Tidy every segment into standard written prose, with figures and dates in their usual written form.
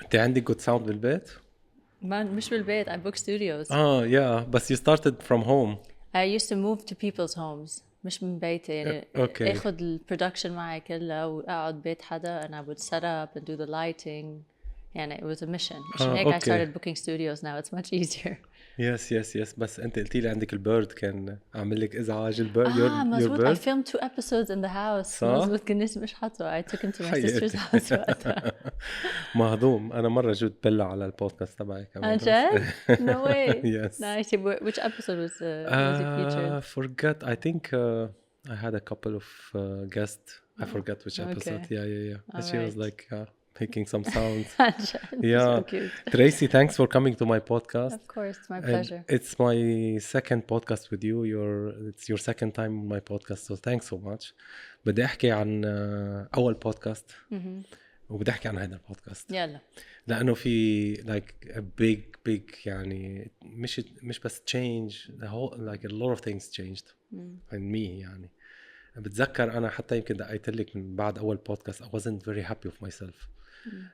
انت عندك good sound بالبيت؟ مش بالبيت. I book studios. Yeah, but you started from home. I used to move to people's homes. مش من بيتي يعني. Okay. اخذ البرودكشن معي كله واقعد بيت حدا and I would set up and do the lighting. يعني it was a mission. مشان هيك I Okay. started booking studios now. It's much easier. Yes. بس انت قلتي لي عندك البيرد كان عامل لك ازعاج البيرد. your مزبوط. I bird. filmed 2 episodes in the house. صح؟ مزبوط. كنت مش حاطه. I took him to my sister's house وقتها. مهضوم. انا مره جوت بلا على البودكاست تبعي كمان. عن جد؟ No way. Yes. Nice. Which episode was he featured? Forgot. I think I had a couple of guests. I forgot which episode. Okay. Yeah. All She was right. like making some sounds. عن جد. Yeah. So cute. Tracy, thanks for coming to my podcast. Of course, it's my And pleasure. it's my second podcast with you. It's your second time on my podcast, so thanks so much. بدي أحكي عن أول بودكاست وبدي أحكي عن هذا البودكاست. يلا. لأنه في like a big يعني مش بس change the whole like a lot of things changed in me يعني. بتذكر أنا حتى يمكن دقيت لك من بعد أول بودكاست I wasn't very happy with myself.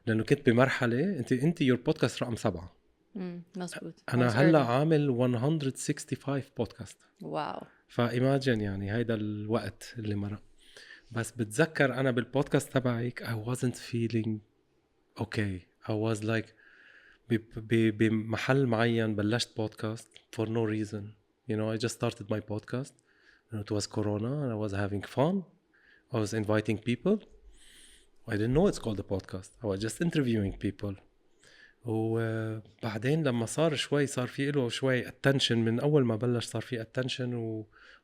لأنه كنت بمرحلة أنت your podcast رقم 7. مزبوط. أنا هلا عامل 165 بودكاست. واو. فإيماجين يعني هيدا الوقت اللي مرق. بس بتذكر أنا بالبودكاست تبعك I wasn't feeling okay. I was like بمحل معين بلشت بودكاست for no reason. You know, I just started my podcast. And it was Corona and I was having fun. I was inviting people. I didn't know it's called a podcast. I was just interviewing people. وبعدين لما صار في له شوي attention من أول ما بلش صار في attention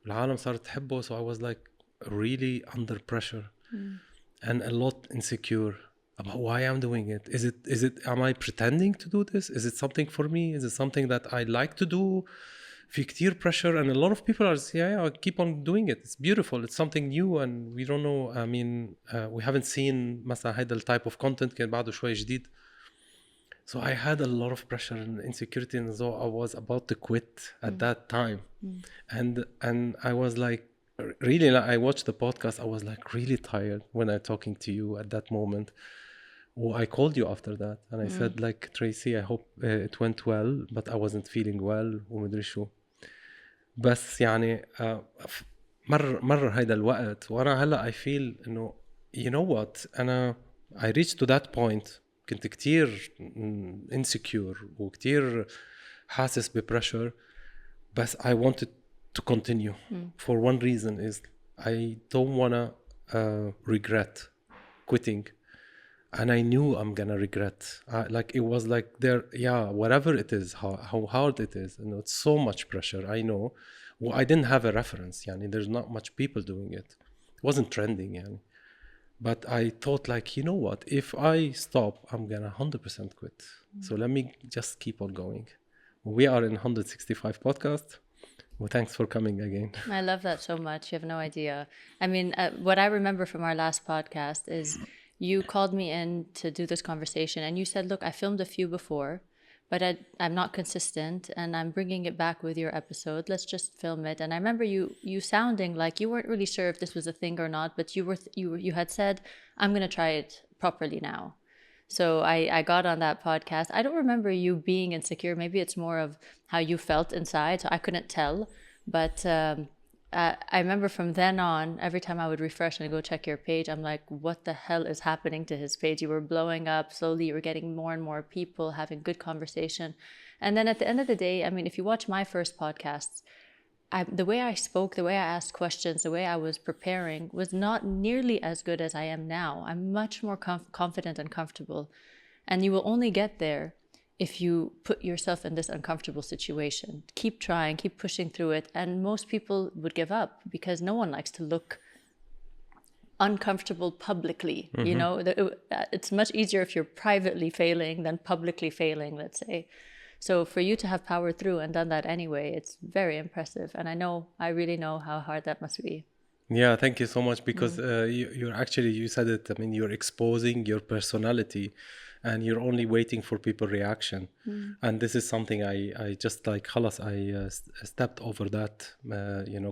والعالم صارت تحبه. So I was like really under pressure and a lot insecure about why I'm doing it. Is it am I pretending to do this? Is it something for me? Is it something that I like to do? في كتير pressure and a lot of people are saying I keep on doing it. It's beautiful. It's something new and we don't know. I mean we haven't seen مثلا هيدا type of content كان بعده شوي جديد. So I had a lot of pressure and insecurity and so I was about to quit at that time. And I was like really I watched the podcast. I was like really tired when I'm talking to you at that moment. I called you after that and I said like Tracy I hope it went well but I wasn't feeling well ومدري شو. بس يعني مر هيدا الوقت وانا هلا I feel انه you know what أنا I reached to that point. كنت كتير insecure وكتير حاسس بpressure بس I wanted to continue for one reason is I don't wanna regret quitting and I knew I'm gonna regret like it was like there whatever it is how hard it is and it's so much pressure I know well, I didn't have a reference يعني there's not much people doing it wasn't trending يعني. But I thought like, you know what, if I stop, I'm gonna 100% quit. So let me just keep on going. We are in 165 podcast. Well, thanks for coming again. I love that so much. You have no idea. I mean, what I remember from our last podcast is you called me in to do this conversation and you said, look, I filmed a few before, but I'm not consistent and I'm bringing it back with your episode. Let's just film it. And I remember you sounding like you weren't really sure if this was a thing or not, but you had said, I'm going to try it properly now. So I got on that podcast. I don't remember you being insecure. Maybe it's more of how you felt inside. So I couldn't tell. But I remember from then on, every time I would refresh and go check your page, I'm like, what the hell is happening to his page? You were blowing up slowly. You were getting more and more people having good conversation. And then at the end of the day, I mean, if you watch my first podcasts, the way I spoke, the way I asked questions, the way I was preparing was not nearly as good as I am now. I'm much more confident and comfortable. And you will only get there if you put yourself in this uncomfortable situation. Keep trying, keep pushing through it. And most people would give up because no one likes to look uncomfortable publicly. You know, it's much easier if you're privately failing than publicly failing, let's say. So for you to have powered through and done that anyway, it's very impressive. And I really know how hard that must be. Yeah, thank you so much because you're actually, you said it, I mean, you're exposing your personality and you're only waiting for people's reaction. And this is something I just like, خلاص, I stepped over that,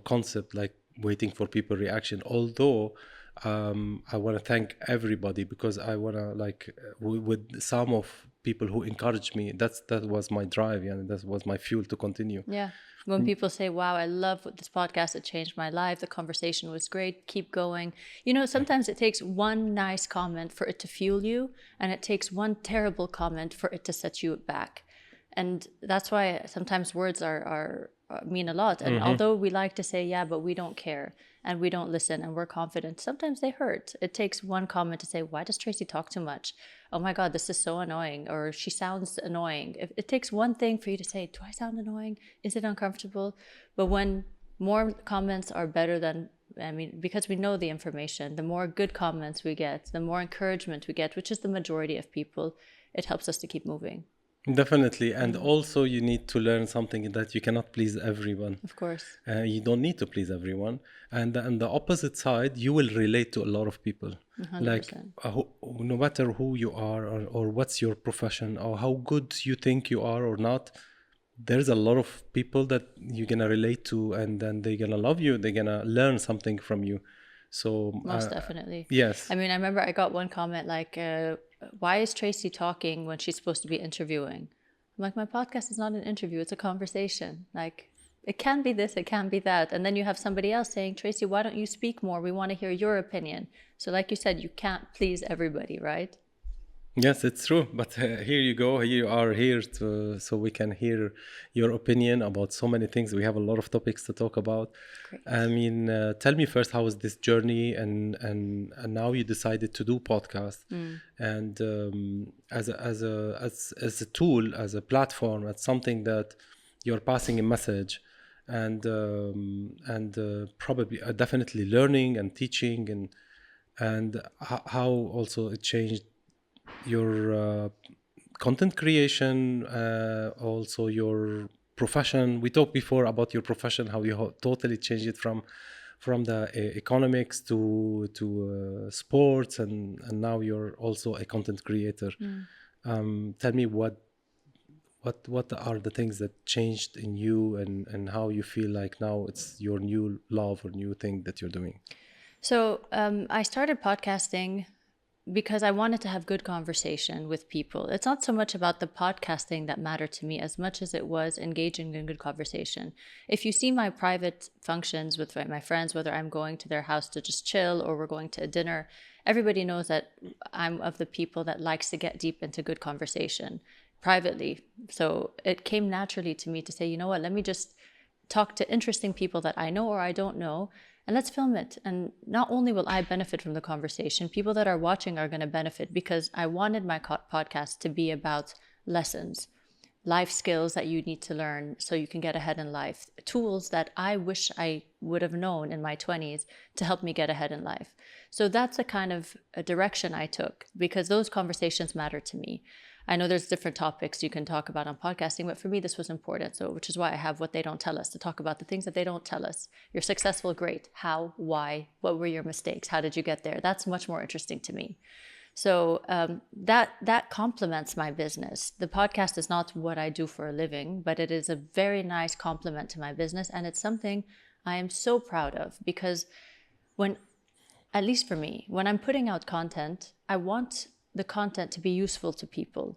concept, like waiting for people's reaction. Although I want to thank everybody, because I want to with some of people who encouraged me. That was my drive, and that was my fuel to continue. Yeah. When people say, wow, I love this podcast, it changed my life, the conversation was great, keep going. Sometimes it takes one nice comment for it to fuel you, and it takes one terrible comment for it to set you back. And that's why sometimes words are mean a lot. And although we like to say, yeah, but we don't care and we don't listen and we're confident, sometimes they hurt. It takes one comment to say, why does Tracy talk too much? Oh my God, this is so annoying. Or she sounds annoying. It takes one thing for you to say, do I sound annoying? Is it uncomfortable? But when more comments are better than, because we know the information, the more good comments we get, the more encouragement we get, which is the majority of people, it helps us to keep moving. Definitely. And also you need to learn something, that you cannot please everyone. Of course. You don't need to please everyone. And on the opposite side, you will relate to a lot of people. 100%. Like no matter who you are, or what's your profession, or how good you think you are or not, there's a lot of people that you're going to relate to, and then they're going to love you. They're going to learn something from you. So most definitely. Yes. I remember I got one comment like, why is Tracy talking when she's supposed to be interviewing? I'm like, my podcast is not an interview, it's a conversation. Like, it can be this, it can be that. And then you have somebody else saying, Tracy, why don't you speak more? We want to hear your opinion. So like you said, you can't please everybody, right? Yes, it's true. But here you go. You are here so we can hear your opinion about so many things. We have a lot of topics to talk about. Great. Tell me first, how was this journey, and now you decided to do podcast, and as a tool, as a platform, as something that you're passing a message, and probably definitely learning and teaching, and how also it changed your content creation, also your profession. We talked before about your profession, how you totally changed it from the economics to sports, and now you're also a content creator. Tell me what are the things that changed in you, and how you feel like now it's your new love or new thing that you're doing. So I started podcasting because I wanted to have good conversation with people. It's not so much about the podcasting that mattered to me as much as it was engaging in good conversation. If you see my private functions with my friends, whether I'm going to their house to just chill or we're going to a dinner, everybody knows that I'm of the people that likes to get deep into good conversation privately. So it came naturally to me to say, you know what, let me just talk to interesting people that I know or I don't know, and let's film it. And not only will I benefit from the conversation, people that are watching are going to benefit, because I wanted my podcast to be about lessons, life skills that you need to learn so you can get ahead in life, tools that I wish I would have known in my 20s to help me get ahead in life. So that's a kind of a direction I took, because those conversations matter to me. I know there's different topics you can talk about on podcasting, but for me, this was important. So, which is why I have What They Don't Tell Us, to talk about the things that they don't tell us. You're successful, great. How, why, what were your mistakes? How did you get there? That's much more interesting to me. So that complements my business. The podcast is not what I do for a living, but it is a very nice complement to my business. And it's something I am so proud of, because at least for me, when I'm putting out content, I want the content to be useful to people.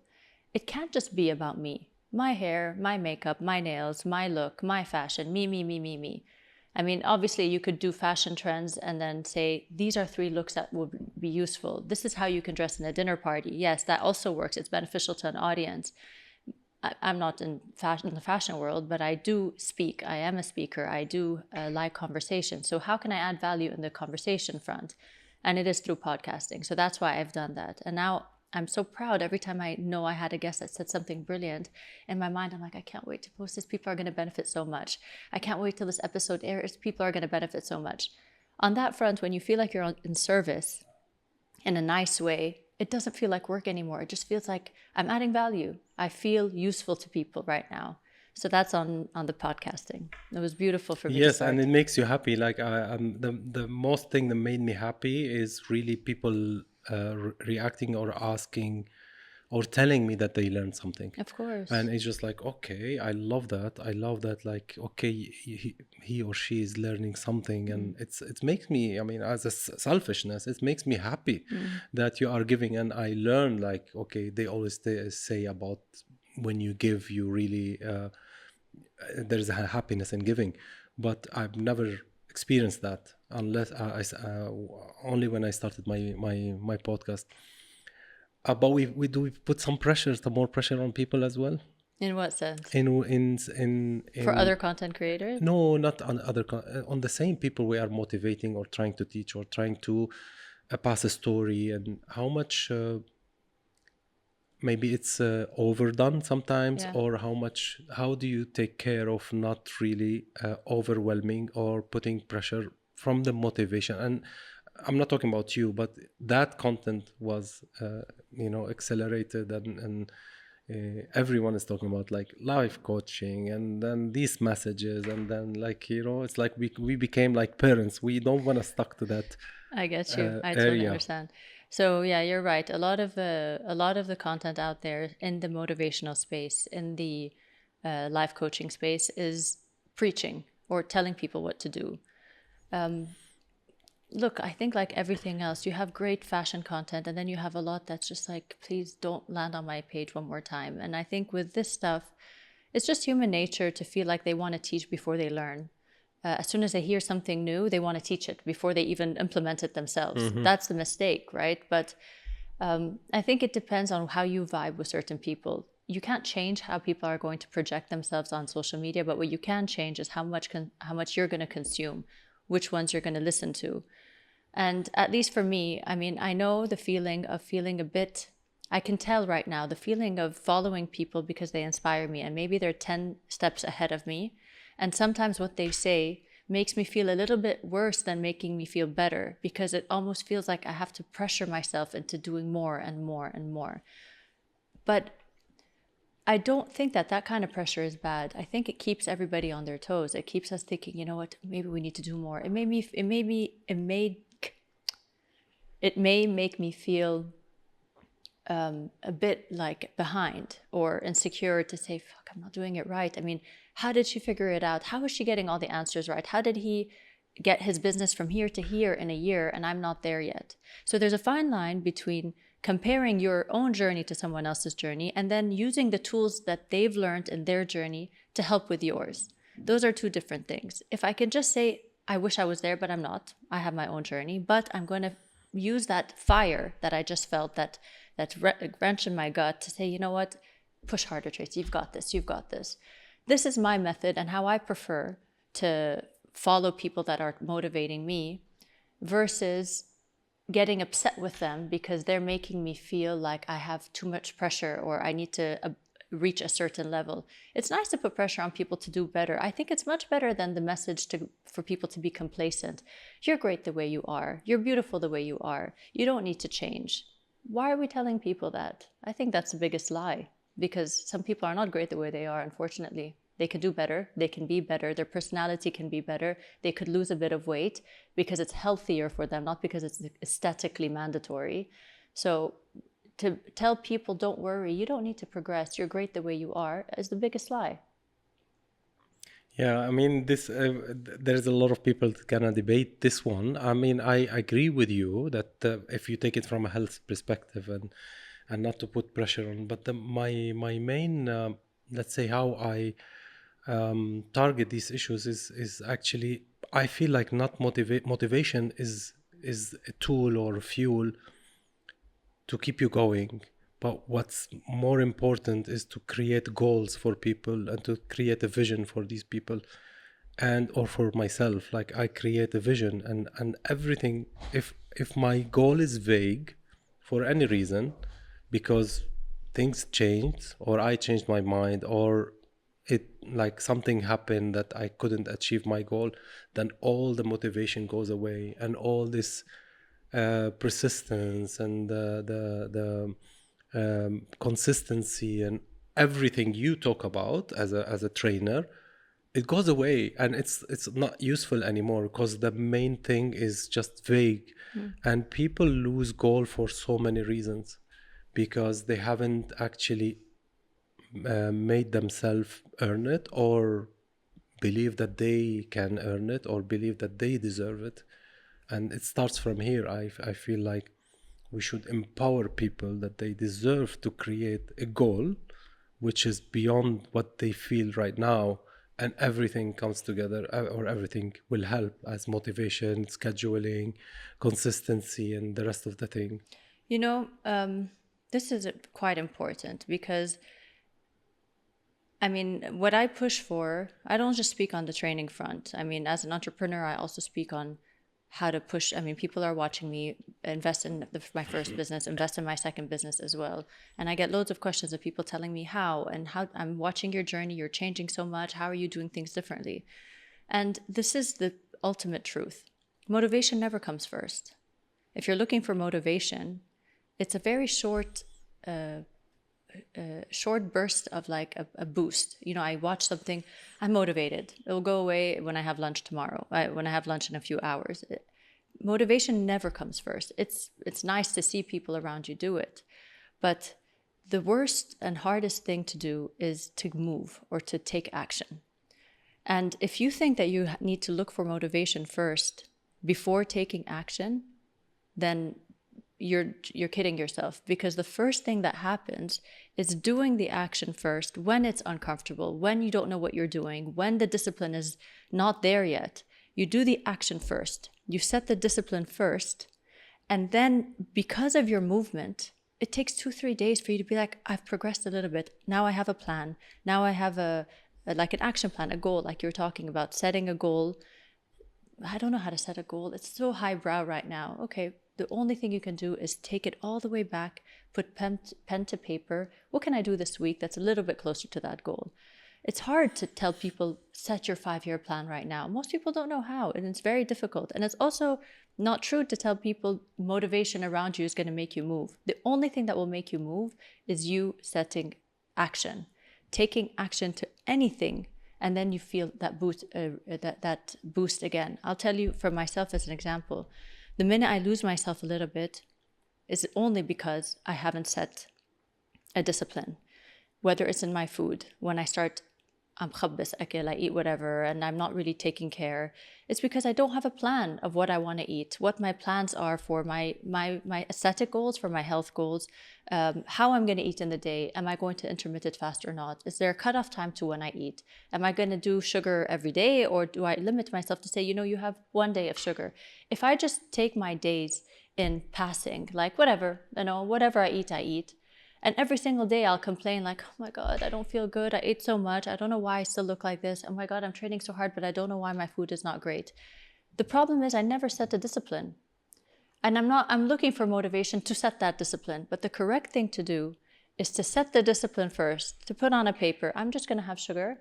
It can't just be about me, my hair, my makeup, my nails, my look, my fashion, me. I mean, obviously you could do fashion trends and then say, these are 3 looks that would be useful. This is how you can dress in a dinner party. Yes, that also works. It's beneficial to an audience. I'm not in the fashion world, but I do speak. I am a speaker. I do live conversation. So how can I add value in the conversation front? And it is through podcasting. So that's why I've done that. And now I'm so proud every time I know I had a guest that said something brilliant. In my mind, I'm like, I can't wait to post this. People are going to benefit so much. I can't wait till this episode airs. People are going to benefit so much. On that front, when you feel like you're in service in a nice way, it doesn't feel like work anymore. It just feels like I'm adding value. I feel useful to people right now. So that's on the podcasting. It was beautiful for me. Yes, and it makes you happy. Like the most thing that made me happy is really people reacting or asking or telling me that they learned something. Of course. And it's just like, okay, I love that. Like, okay, he or she is learning something, and it makes me, I mean, as a selfishness, it makes me happy that you are giving. And I learn, like, okay, they always say about when you give, you really there's a happiness in giving, but I've never experienced that unless only when I started my podcast. But we put some more pressure on people as well. In what sense? In For other content creators? No, not on on the same people we are motivating or trying to teach or trying to pass a story, and how much maybe it's overdone sometimes, or how do you take care of not really overwhelming or putting pressure from the motivation? And I'm not talking about you, but that content was accelerated, and everyone is talking about like life coaching, and then these messages, and then like it's like we became like parents. We don't want to stuck to that. I get you. I totally understand. So yeah, you're right. A lot of the content out there in the motivational space, in the life coaching space, is preaching or telling people what to do. Look, I think like everything else, you have great fashion content, and then you have a lot that's just like, please don't land on my page one more time. And I think with this stuff, it's just human nature to feel like they want to teach before they learn. As soon as they hear something new, they want to teach it before they even implement it themselves. That's the mistake, right? But I think it depends on how you vibe with certain people. You can't change how people are going to project themselves on social media, but what you can change is how much you're going to consume, which ones you're going to listen to. And at least for me, I mean, I know the feeling of feeling a bit, I can tell right now, the feeling of following people because they inspire me, and maybe they're 10 steps ahead of me. And sometimes what they say makes me feel a little bit worse than making me feel better, because it almost feels like I have to pressure myself into doing more and more and more. But I don't think that kind of pressure is bad. I think it keeps everybody on their toes. It keeps us thinking, you know what, maybe we need to do more. It may make me feel a bit like behind or insecure to say, fuck, I'm not doing it right. I mean, how did she figure it out? How is she getting all the answers right? How did he get his business from here to here in a year and I'm not there yet? So there's a fine line between comparing your own journey to someone else's journey and then using the tools that they've learned in their journey to help with yours. Those are two different things. If I can just say, I wish I was there, but I'm not. I have my own journey, but I'm going to use that fire that I just felt, that wrench in my gut, to say, you know what, push harder, Tracy, you've got this. This is my method and how I prefer to follow people that are motivating me, versus getting upset with them because they're making me feel like I have too much pressure or I need to reach a certain level. It's nice to put pressure on people to do better. I think it's much better than the message for people to be complacent. You're great the way you are. You're beautiful the way you are. You don't need to change. Why are we telling people that? I think that's the biggest lie, because some people are not great the way they are, unfortunately. They could do better. They can be better. Their personality can be better. They could lose a bit of weight because it's healthier for them, not because it's aesthetically mandatory. So to tell people, don't worry, you don't need to progress, you're great the way you are, is the biggest lie. Yeah, I mean, there's a lot of people that gonna debate this one. I mean, I agree with you that if you take it from a health perspective and not to put pressure on, but my main, let's say, how I target these issues is actually, I feel like not motivation is a tool or a fuel to keep you going, but what's more important is to create goals for people and to create a vision for these people, or for myself. Like, I create a vision, and everything, if my goal is vague for any reason, because things changed or I changed my mind, or it like something happened that I couldn't achieve my goal, then all the motivation goes away, and all this persistence and the consistency and everything you talk about as a trainer, it goes away, and it's not useful anymore, because the main thing is just vague. And people lose goal for so many reasons, because they haven't actually made themselves earn it, or believe that they can earn it, or believe that they deserve it. And it starts from here. I feel like we should empower people that they deserve to create a goal which is beyond what they feel right now, and everything comes together, or everything will help, as motivation, scheduling, consistency, and the rest of the thing. You know, this is quite important because, I mean, what I push for, I don't just speak on the training front. I mean, as an entrepreneur, I also speak on how to push. I mean, people are watching me invest in my first business, invest in my second business as well. And I get loads of questions of people telling me how I'm watching your journey. You're changing so much. How are you doing things differently? And this is the ultimate truth. Motivation never comes first. If you're looking for motivation, it's a very short burst of like a boost. You know, I watch something, I'm motivated. It'll go away when I have lunch tomorrow, when I have lunch in a few hours. Motivation never comes first. It's nice to see people around you do it. But the worst and hardest thing to do is to move or to take action. And if you think that you need to look for motivation first before taking action, then you're kidding yourself, because the first thing that happens is doing the action first when it's uncomfortable, when you don't know what you're doing, when the discipline is not there yet. You do the action first. You set the discipline first. And then because of your movement, it takes 2-3 days for you to be like, I've progressed a little bit. Now I have a plan. Now I have like an action plan, a goal, like you were talking about, setting a goal. I don't know how to set a goal. It's so highbrow right now. Okay, the only thing you can do is take it all the way back, put pen to paper. What can I do this week that's a little bit closer to that goal? It's hard to tell people, set your 5-year plan right now. Most people don't know how, and it's very difficult. And it's also not true to tell people motivation around you is going to make you move. The only thing that will make you move is you setting action, taking action to anything. And then you feel that boost, that boost again. I'll tell you for myself as an example. The minute I lose myself a little bit is only because I haven't set a discipline. Whether it's in my food, when I start, I'm khabbis akil, I eat whatever, and I'm not really taking care. It's because I don't have a plan of what I want to eat, what my plans are for my aesthetic goals, for my health goals, how I'm going to eat in the day. Am I going to intermittent fast or not? Is there a cutoff time to when I eat? Am I going to do sugar every day, or do I limit myself to say, you know, you have 1 day of sugar? If I just take my days in passing, like whatever, you know, whatever I eat. And every single day I'll complain like, oh my God, I don't feel good. I ate so much. I don't know why I still look like this. Oh my God, I'm training so hard, but I don't know why my food is not great. The problem is I never set a discipline. And I'm looking for motivation to set that discipline. But the correct thing to do is to set the discipline first, to put on a paper, I'm just going to have sugar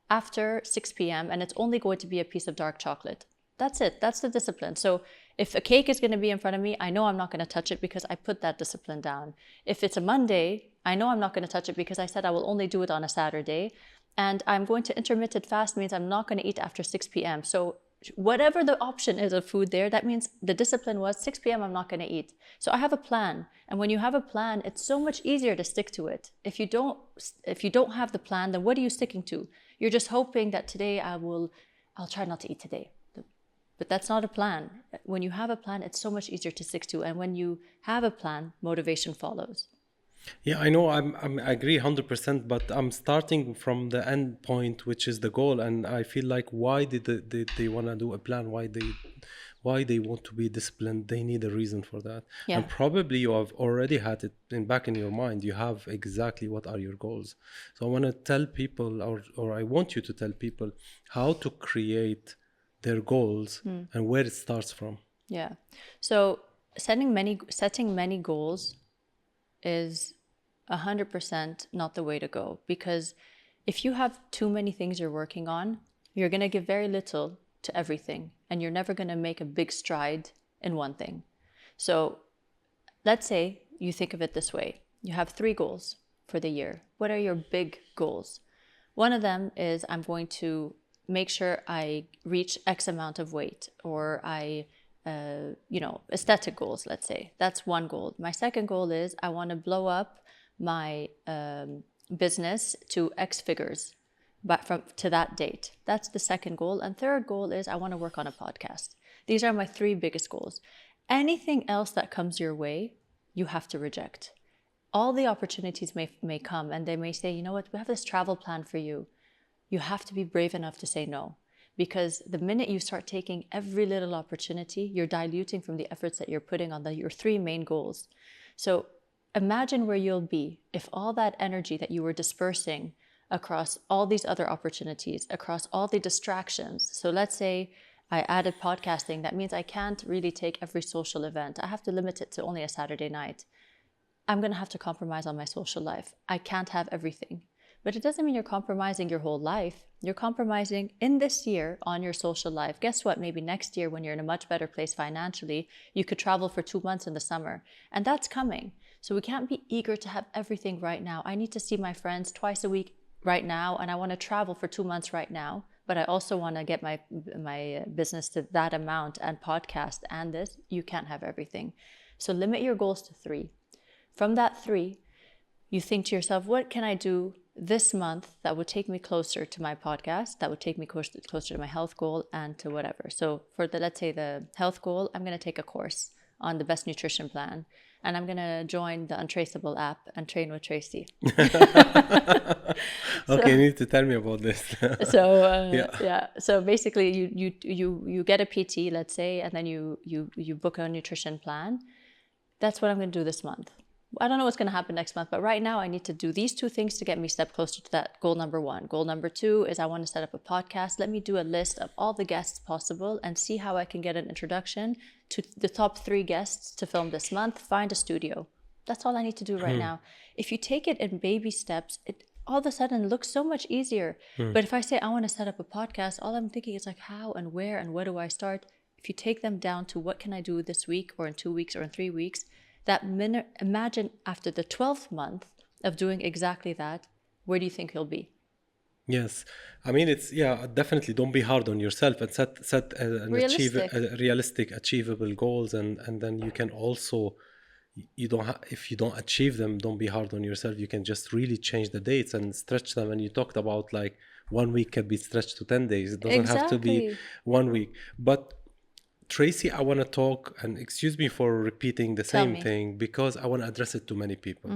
after 6 p.m. and it's only going to be a piece of dark chocolate. That's it. That's the discipline. So if a cake is going to be in front of me, I know I'm not going to touch it because I put that discipline down. If it's a Monday, I know I'm not going to touch it because I said I will only do it on a Saturday. And I'm going to intermittent fast means I'm not going to eat after 6 p.m. So whatever the option is of food there, that means the discipline was 6 p.m. I'm not going to eat. So I have a plan. And when you have a plan, it's so much easier to stick to it. If you don't have the plan, then what are you sticking to? You're just hoping that today I'll try not to eat today. But that's not a plan. When you have a plan, it's so much easier to stick to. And when you have a plan, motivation follows. Yeah, I know. I agree 100%. But I'm starting from the end point, which is the goal, and I feel like why did they want to do a plan? Why they want to be disciplined? They need a reason for that. Yeah. And probably you have already had it back in your mind. You have exactly what are your goals. So I want to tell people, or I want you to tell people how to create their goals and where it starts from. Yeah. So setting many goals is 100% not the way to go, because if you have too many things you're working on, you're going to give very little to everything, and you're never going to make a big stride in one thing. So let's say you think of it this way. You have 3 goals for the year. What are your big goals? One of them is I'm going to make sure I reach X amount of weight, or I aesthetic goals, let's say. That's one goal. My second goal is I want to blow up my business to X figures, but to that date. That's the second goal. And third goal is I want to work on a podcast. These are my three biggest goals. Anything else that comes your way, you have to reject. All the opportunities may come, and they may say, you know what, we have this travel plan for you. You have to be brave enough to say no. Because the minute you start taking every little opportunity, you're diluting from the efforts that you're putting on your three main goals. So imagine where you'll be if all that energy that you were dispersing across all these other opportunities, across all the distractions. So let's say I added podcasting. That means I can't really take every social event. I have to limit it to only a Saturday night. I'm going to have to compromise on my social life. I can't have everything. But it doesn't mean you're compromising your whole life. You're compromising in this year on your social life. Guess what? Maybe next year when you're in a much better place financially, you could travel for 2 months in the summer. And that's coming. So we can't be eager to have everything right now. I need to see my friends twice a week right now, and I want to travel for 2 months right now. But I also want to get my business to that amount and podcast and this. You can't have everything. So limit your goals to 3. From that 3, you think to yourself, what can I do this month that would take me closer to my podcast, that would take me closer to my health goal and to whatever. So for let's say the health goal, I'm going to take a course on the best nutrition plan, and I'm going to join the Untraceable app and train with Tracy. Okay, you need to tell me about this. So basically you get a PT, let's say, and then you book a nutrition plan. That's what I'm going to do this month. I don't know what's going to happen next month, but right now I need to do these 2 things to get me a step closer to that goal number 1. Goal number 2 is I want to set up a podcast. Let me do a list of all the guests possible and see how I can get an introduction to the top 3 guests to film this month. Find a studio. That's all I need to do right now. If you take it in baby steps, it all of a sudden looks so much easier. But if I say I want to set up a podcast, all I'm thinking is like how and where and where do I start? If you take them down to what can I do this week or in 2 weeks or in 3 weeks, imagine after the 12th month of doing exactly that, where do you think you'll be? Yes. I mean, it's, definitely don't be hard on yourself and set and achieve realistic, achievable goals. And then you can also, if you don't achieve them, don't be hard on yourself. You can just really change the dates and stretch them. And you talked about like 1 week can be stretched to 10 days. It doesn't have to be 1 week. But Tracy, I want to talk, and excuse me for repeating the same thing, because I want to address it to many people.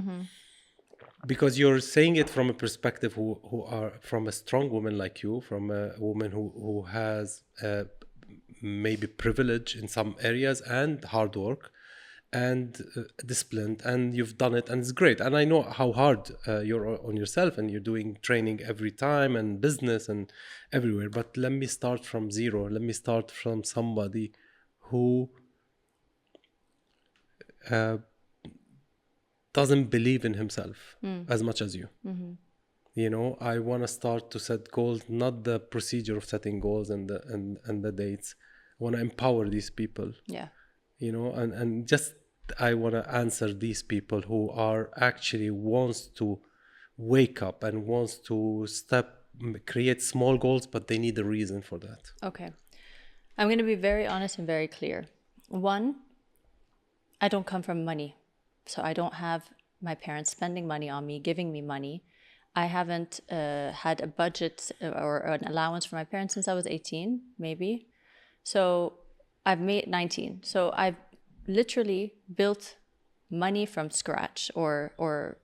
Because you're saying it from a perspective who are from a strong woman like you, from a woman who has maybe privilege in some areas and hard work and disciplined, and you've done it, and it's great. And I know how hard you're on yourself, and you're doing training every time and business and everywhere. But let me start from zero. Let me start from somebody who doesn't believe in himself as much as you. You know, I want to start to set goals, not the procedure of setting goals and the dates. I want to empower these people. Yeah. You know, and just I want to answer these people who are actually wants to wake up and wants to create small goals, but they need a reason for that. Okay. I'm going to be very honest and very clear. 1, I don't come from money. So I don't have my parents spending money on me, giving me money. I haven't had a budget or an allowance for my parents since I was 18, maybe. So I've made 19. So I've literally built money from scratch or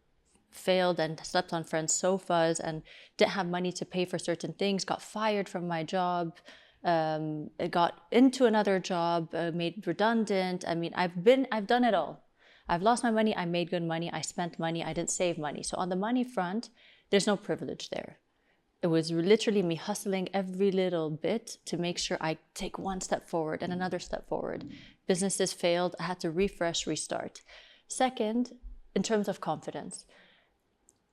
failed and slept on friends' sofas and didn't have money to pay for certain things, got fired from my job, got into another job, made redundant. I mean, I've done it all. I've lost my money, I made good money, I spent money, I didn't save money. So on the money front, there's no privilege there. It was literally me hustling every little bit to make sure I take 1 step forward and another step forward. Businesses failed, I had to refresh, restart. Second, in terms of confidence,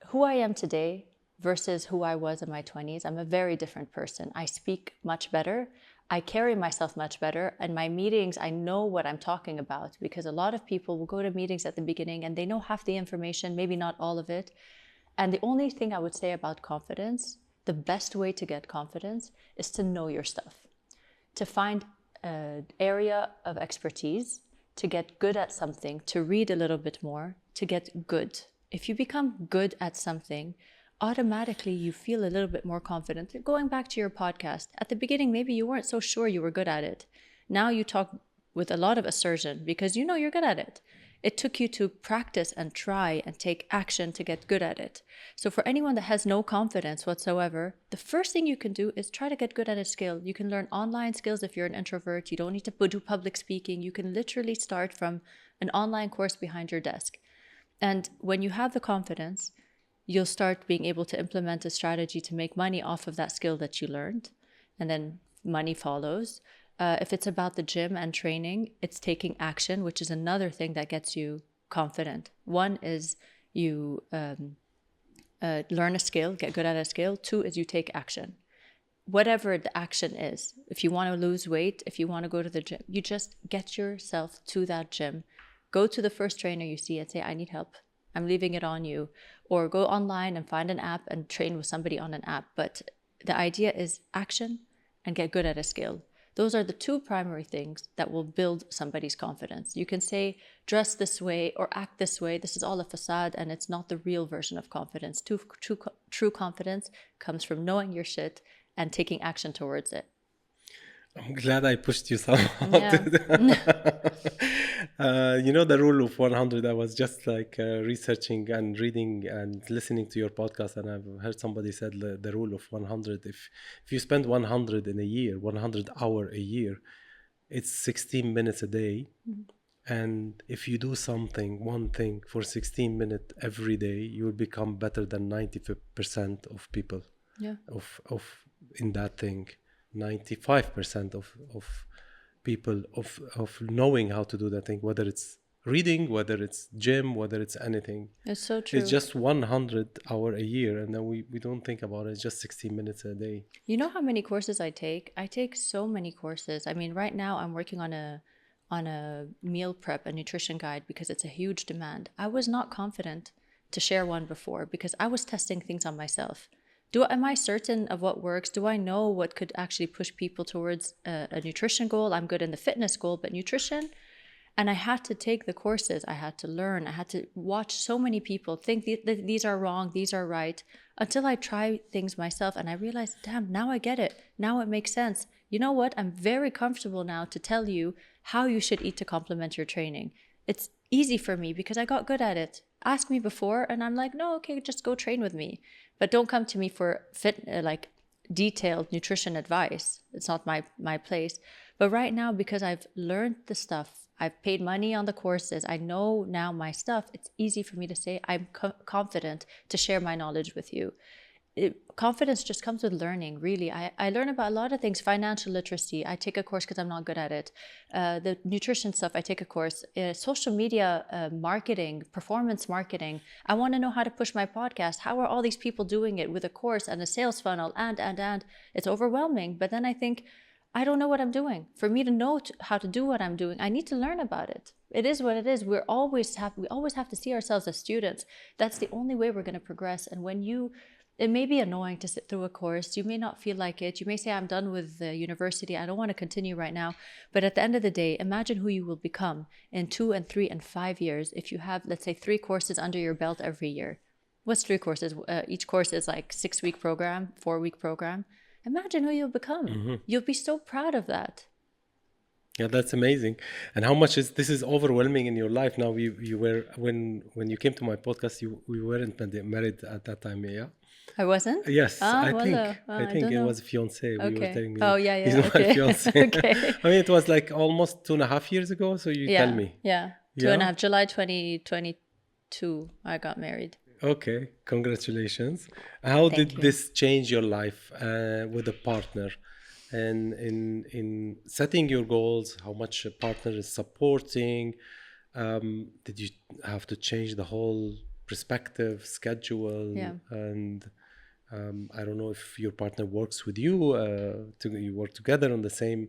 who I am today versus who I was in my 20s, I'm a very different person. I speak much better. I carry myself much better. In my meetings, I know what I'm talking about, because a lot of people will go to meetings at the beginning and they know half the information, maybe not all of it. And the only thing I would say about confidence, the best way to get confidence is to know your stuff, to find area of expertise, to get good at something, to read a little bit more, to get good. If you become good at something, automatically you feel a little bit more confident. Going back to your podcast, at the beginning, maybe you weren't so sure you were good at it. Now you talk with a lot of assertion because you know you're good at it. It took you to practice and try and take action to get good at it. So for anyone that has no confidence whatsoever, the first thing you can do is try to get good at a skill. You can learn online skills if you're an introvert. You don't need to do public speaking. You can literally start from an online course behind your desk. And when you have the confidence, you'll start being able to implement a strategy to make money off of that skill that you learned. And then money follows. If it's about the gym and training, it's taking action, which is another thing that gets you confident. One is you learn a skill, get good at a skill. Two is you take action. Whatever the action is, if you want to lose weight, if you want to go to the gym, you just get yourself to that gym. Go to the first trainer you see and say, I need help. I'm leaving it on you. Or go online and find an app and train with somebody on an app. But the idea is action and get good at a skill. Those are the two primary things that will build somebody's confidence. You can say, dress this way or act this way. This is all a facade and it's not the real version of confidence. True confidence comes from knowing your shit and taking action towards it. I'm glad I pushed you somehow. Yeah. You know the rule of 100. I was just like researching and reading and listening to your podcast, and I've heard somebody said the rule of 100. If you spend 100 in a year, 100 hour a year, it's 16 minutes a day. Mm-hmm. And if you do one thing for 16 minutes every day, you will become better than 90% of people. Yeah. Of in that thing. 95% of people of knowing how to do that thing, whether it's reading, whether it's gym, whether it's anything. It's so true. It's just 100 hour a year, and then we don't think about it. It's just 16 minutes a day. You know how many courses I take? I take so many courses. I mean, right now I'm working on a meal prep, a nutrition guide, because it's a huge demand. I was not confident to share one before because I was testing things on myself. Am I certain of what works? Do I know what could actually push people towards a nutrition goal? I'm good in the fitness goal, but nutrition? And I had to take the courses. I had to learn. I had to watch so many people think that these are wrong, these are right, until I try things myself. And I realized, damn, now I get it. Now it makes sense. You know what? I'm very comfortable now to tell you how you should eat to complement your training. It's easy for me because I got good at it. Ask me before and I'm like, no, okay, just go train with me. But don't come to me for detailed nutrition advice. It's not my place. But right now, because I've learned the stuff, I've paid money on the courses, I know now my stuff, it's easy for me to say I'm confident to share my knowledge with you. Confidence just comes with learning, really. I learn about a lot of things. Financial literacy, I take a course because I'm not good at it. The nutrition stuff, I take a course. Social media marketing, performance marketing. I want to know how to push my podcast. How are all these people doing it with a course and a sales funnel and it's overwhelming. But then I think, I don't know what I'm doing. For me to know how to do what I'm doing, I need to learn about it. It is what it is. We always have to see ourselves as students. That's the only way we're going to progress. And it may be annoying to sit through a course. You may not feel like it. You may say, I'm done with the university. I don't want to continue right now. But at the end of the day, imagine who you will become in 2 and 3 and 5 years if you have, let's say, 3 courses under your belt every year. What's 3 courses? Each course is like 6-week program, 4-week program. Imagine who you'll become. Mm-hmm. You'll be so proud of that. Yeah, that's amazing. And how much this is overwhelming in your life now? You were when you came to my podcast, we weren't married at that time, yeah? I wasn't? Yes, I think it was fiancé. Okay. We were telling me. Oh, yeah. He's my fiancé. Okay. I mean, it was like almost 2.5 years ago. So tell me. Yeah. 2.5. July 2022, I got married. Okay. Congratulations. How did this change your life with a partner? And in setting your goals, how much a partner is supporting? Did you have to change the whole perspective, schedule? Yeah. And I don't know if your partner works with you, you work together on the same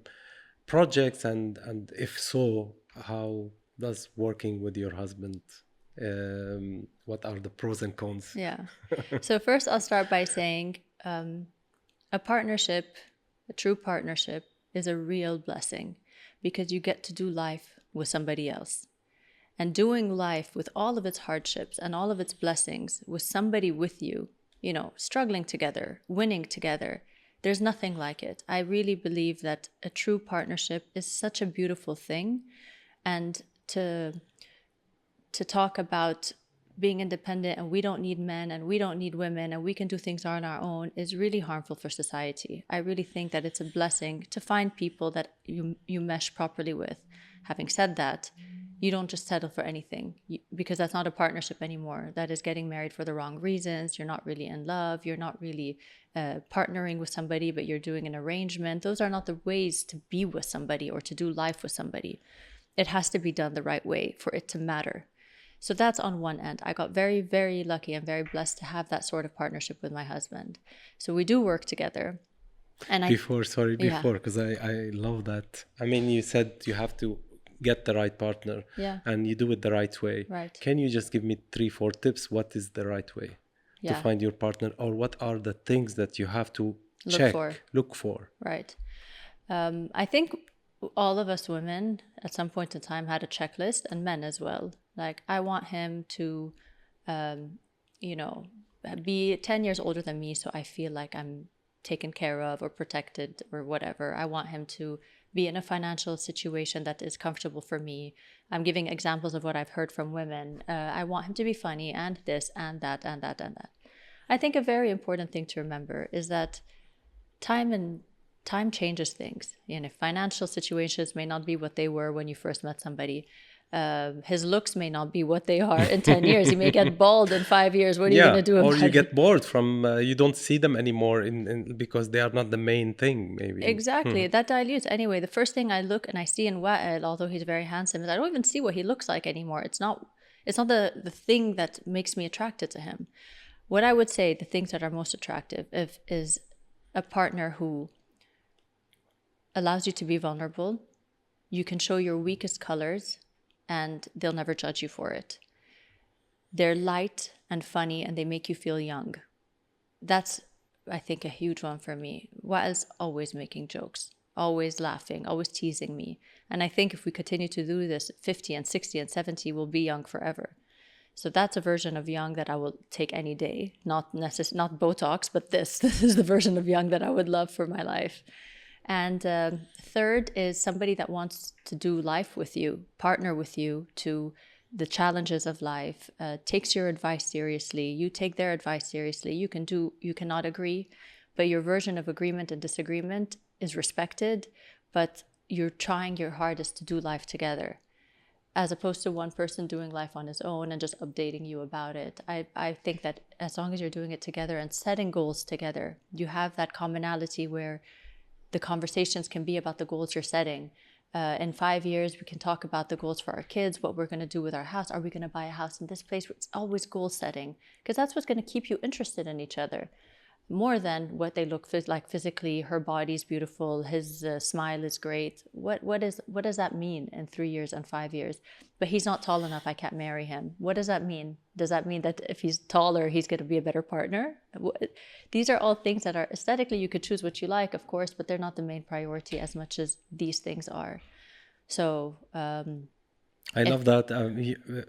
projects, and if so, how does working with your husband, what are the pros and cons? Yeah. So first I'll start by saying a partnership, a true partnership, is a real blessing. because you get to do life with somebody else. And doing life with all of its hardships and all of its blessings with somebody with you, you know, struggling together, winning together, there's nothing like it. I really believe that a true partnership is such a beautiful thing. And to talk about being independent and we don't need men and we don't need women and we can do things on our own is really harmful for society. I really think that it's a blessing to find people that you mesh properly with. Having said that, you don't just settle for anything because that's not a partnership anymore. That is getting married for the wrong reasons. You're not really in love. You're not really partnering with somebody, but you're doing an arrangement. Those are not the ways to be with somebody or to do life with somebody. It has to be done the right way for it to matter. So that's on one end. I got very, very lucky and very blessed to have that sort of partnership with my husband. So we do work together. And before, because I love that. I mean, you said you have to get the right partner and you do it the right way. Right. Can you just give me 3-4 tips? What is the right way to find your partner, or what are the things that you have to look for? Right. I think all of us women at some point in time had a checklist, and men as well. Like, I want him to, you know, be 10 years older than me, so I feel like I'm taken care of or protected or whatever. I want him to be in a financial situation that is comfortable for me. I'm giving examples of what I've heard from women. I want him to be funny and this and that and that and that. I think a very important thing to remember is that time changes things. You know, financial situations may not be what they were when you first met somebody. His looks may not be what they are in 10 years. He may get bald in 5 years. What are you going to do about it? Or you get bored from, you don't see them anymore because they are not the main thing, maybe. Exactly. That dilutes. Anyway, the first thing I look and I see in Wa'el, although he's very handsome, is I don't even see what he looks like anymore. It's not the thing that makes me attracted to him. What I would say, the things that are most attractive is a partner who allows you to be vulnerable. You can show your weakest colors and they'll never judge you for it. They're light and funny and they make you feel young. That's, I think, a huge one for me. Wa'el's always making jokes, always laughing, always teasing me. And I think if we continue to do this, 50 and 60 and 70, we'll be young forever. So that's a version of young that I will take any day. Not Botox, but this is the version of young that I would love for my life. And third is somebody that wants to do life with you, partner with you to the challenges of life, takes your advice seriously. You take their advice seriously. You cannot agree, but your version of agreement and disagreement is respected, but you're trying your hardest to do life together, as opposed to one person doing life on his own and just updating you about it. I think that as long as you're doing it together and setting goals together, you have that commonality where the conversations can be about the goals you're setting. In 5 years, we can talk about the goals for our kids, what we're going to do with our house. Are we going to buy a house in this place? It's always goal setting, because that's what's going to keep you interested in each other. More than what they look like physically. Her body's beautiful. His smile is great. What does that mean in 3 years and 5 years? But he's not tall enough. I can't marry him. What does that mean? Does that mean that if he's taller, he's going to be a better partner? These are all things that are aesthetically, you could choose what you like, of course, but they're not the main priority as much as these things are. So I love that.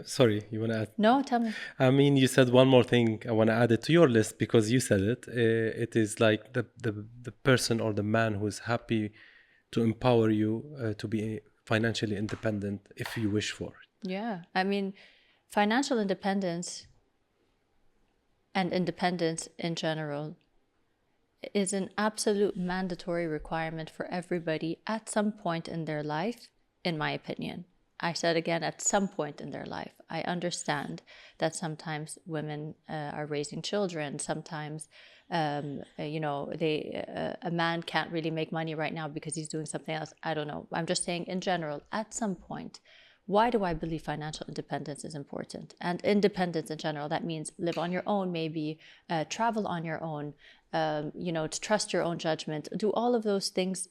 Sorry, you want to add? No, tell me. I mean, you said one more thing. I want to add it to your list because you said it. It is like the person or the man who's happy to empower you to be financially independent if you wish for it. Yeah. I mean, financial independence and independence in general is an absolute mandatory requirement for everybody at some point in their life, in my opinion. I said again, at some point in their life. I understand that sometimes women are raising children. Sometimes, a man can't really make money right now because he's doing something else. I don't know. I'm just saying in general, at some point. Why do I believe financial independence is important? And independence in general, that means live on your own, maybe travel on your own, to trust your own judgment, do all of those things.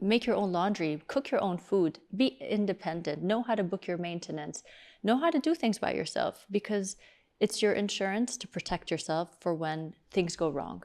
Make your own laundry, cook your own food, be independent, know how to book your maintenance, know how to do things by yourself, because it's your insurance to protect yourself for when things go wrong.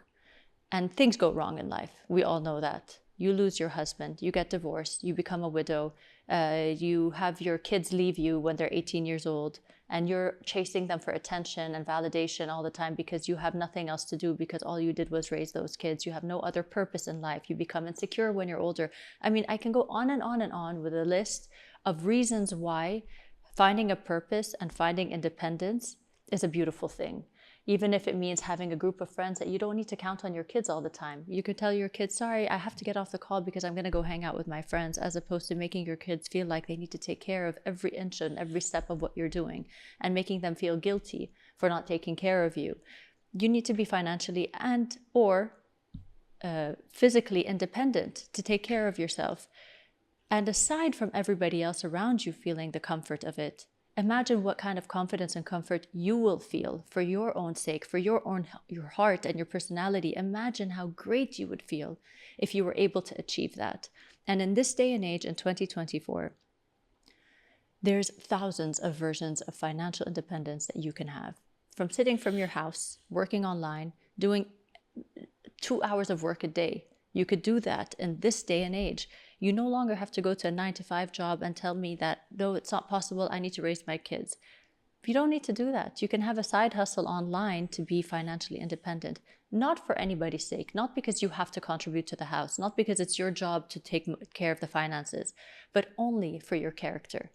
And things go wrong in life. We all know that. You lose your husband, you get divorced, you become a widow, you have your kids leave you when they're 18 years old, and you're chasing them for attention and validation all the time because you have nothing else to do, because all you did was raise those kids. You have no other purpose in life. You become insecure when you're older. I mean, I can go on and on and on with a list of reasons why finding a purpose and finding independence is a beautiful thing. Even if it means having a group of friends that you don't need to count on your kids all the time. You could tell your kids, sorry, I have to get off the call because I'm going to go hang out with my friends, as opposed to making your kids feel like they need to take care of every inch and every step of what you're doing and making them feel guilty for not taking care of you. You need to be financially and or physically independent to take care of yourself. And aside from everybody else around you feeling the comfort of it, imagine what kind of confidence and comfort you will feel for your own sake, for your heart and your personality. Imagine how great you would feel if you were able to achieve that. And in this day and age, in 2024, there's thousands of versions of financial independence that you can have. From sitting from your house, working online, doing 2 hours of work a day. You could do that in this day and age. You no longer have to go to a 9-to-5 job and tell me that, no, it's not possible, I need to raise my kids. You don't need to do that. You can have a side hustle online to be financially independent, not for anybody's sake, not because you have to contribute to the house, not because it's your job to take care of the finances, but only for your character.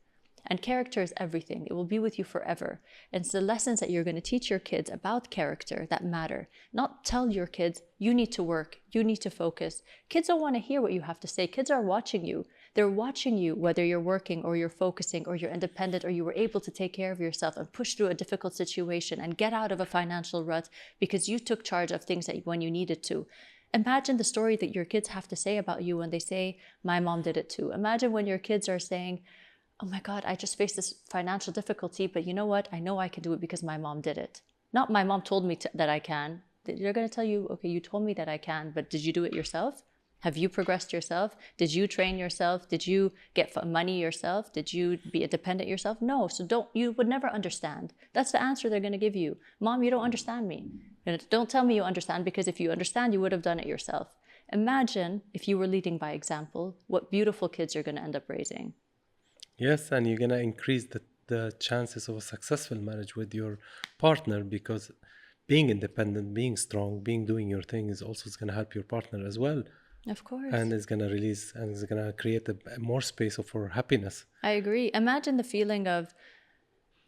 And character is everything. It will be with you forever. And it's the lessons that you're going to teach your kids about character that matter. Not tell your kids, you need to work, you need to focus. Kids don't want to hear what you have to say. Kids are watching you. They're watching you, whether you're working or you're focusing or you're independent or you were able to take care of yourself and push through a difficult situation and get out of a financial rut because you took charge of things that when you needed to. Imagine the story that your kids have to say about you when they say, my mom did it too. Imagine when your kids are saying, oh my God, I just faced this financial difficulty, but you know what? I know I can do it because my mom did it. Not my mom told me that I can. They're going to tell you, okay, you told me that I can, but did you do it yourself? Have you progressed yourself? Did you train yourself? Did you get money yourself? Did you be independent yourself? No, so you would never understand. That's the answer they're going to give you. Mom, you don't understand me. And don't tell me you understand, because if you understand, you would have done it yourself. Imagine if you were leading by example, what beautiful kids you're going to end up raising. Yes, and you're going to increase the chances of a successful marriage with your partner, because being independent, being strong, doing your thing is also going to help your partner as well. Of course. And it's going to release and it's going to create a more space for happiness. I agree. Imagine the feeling of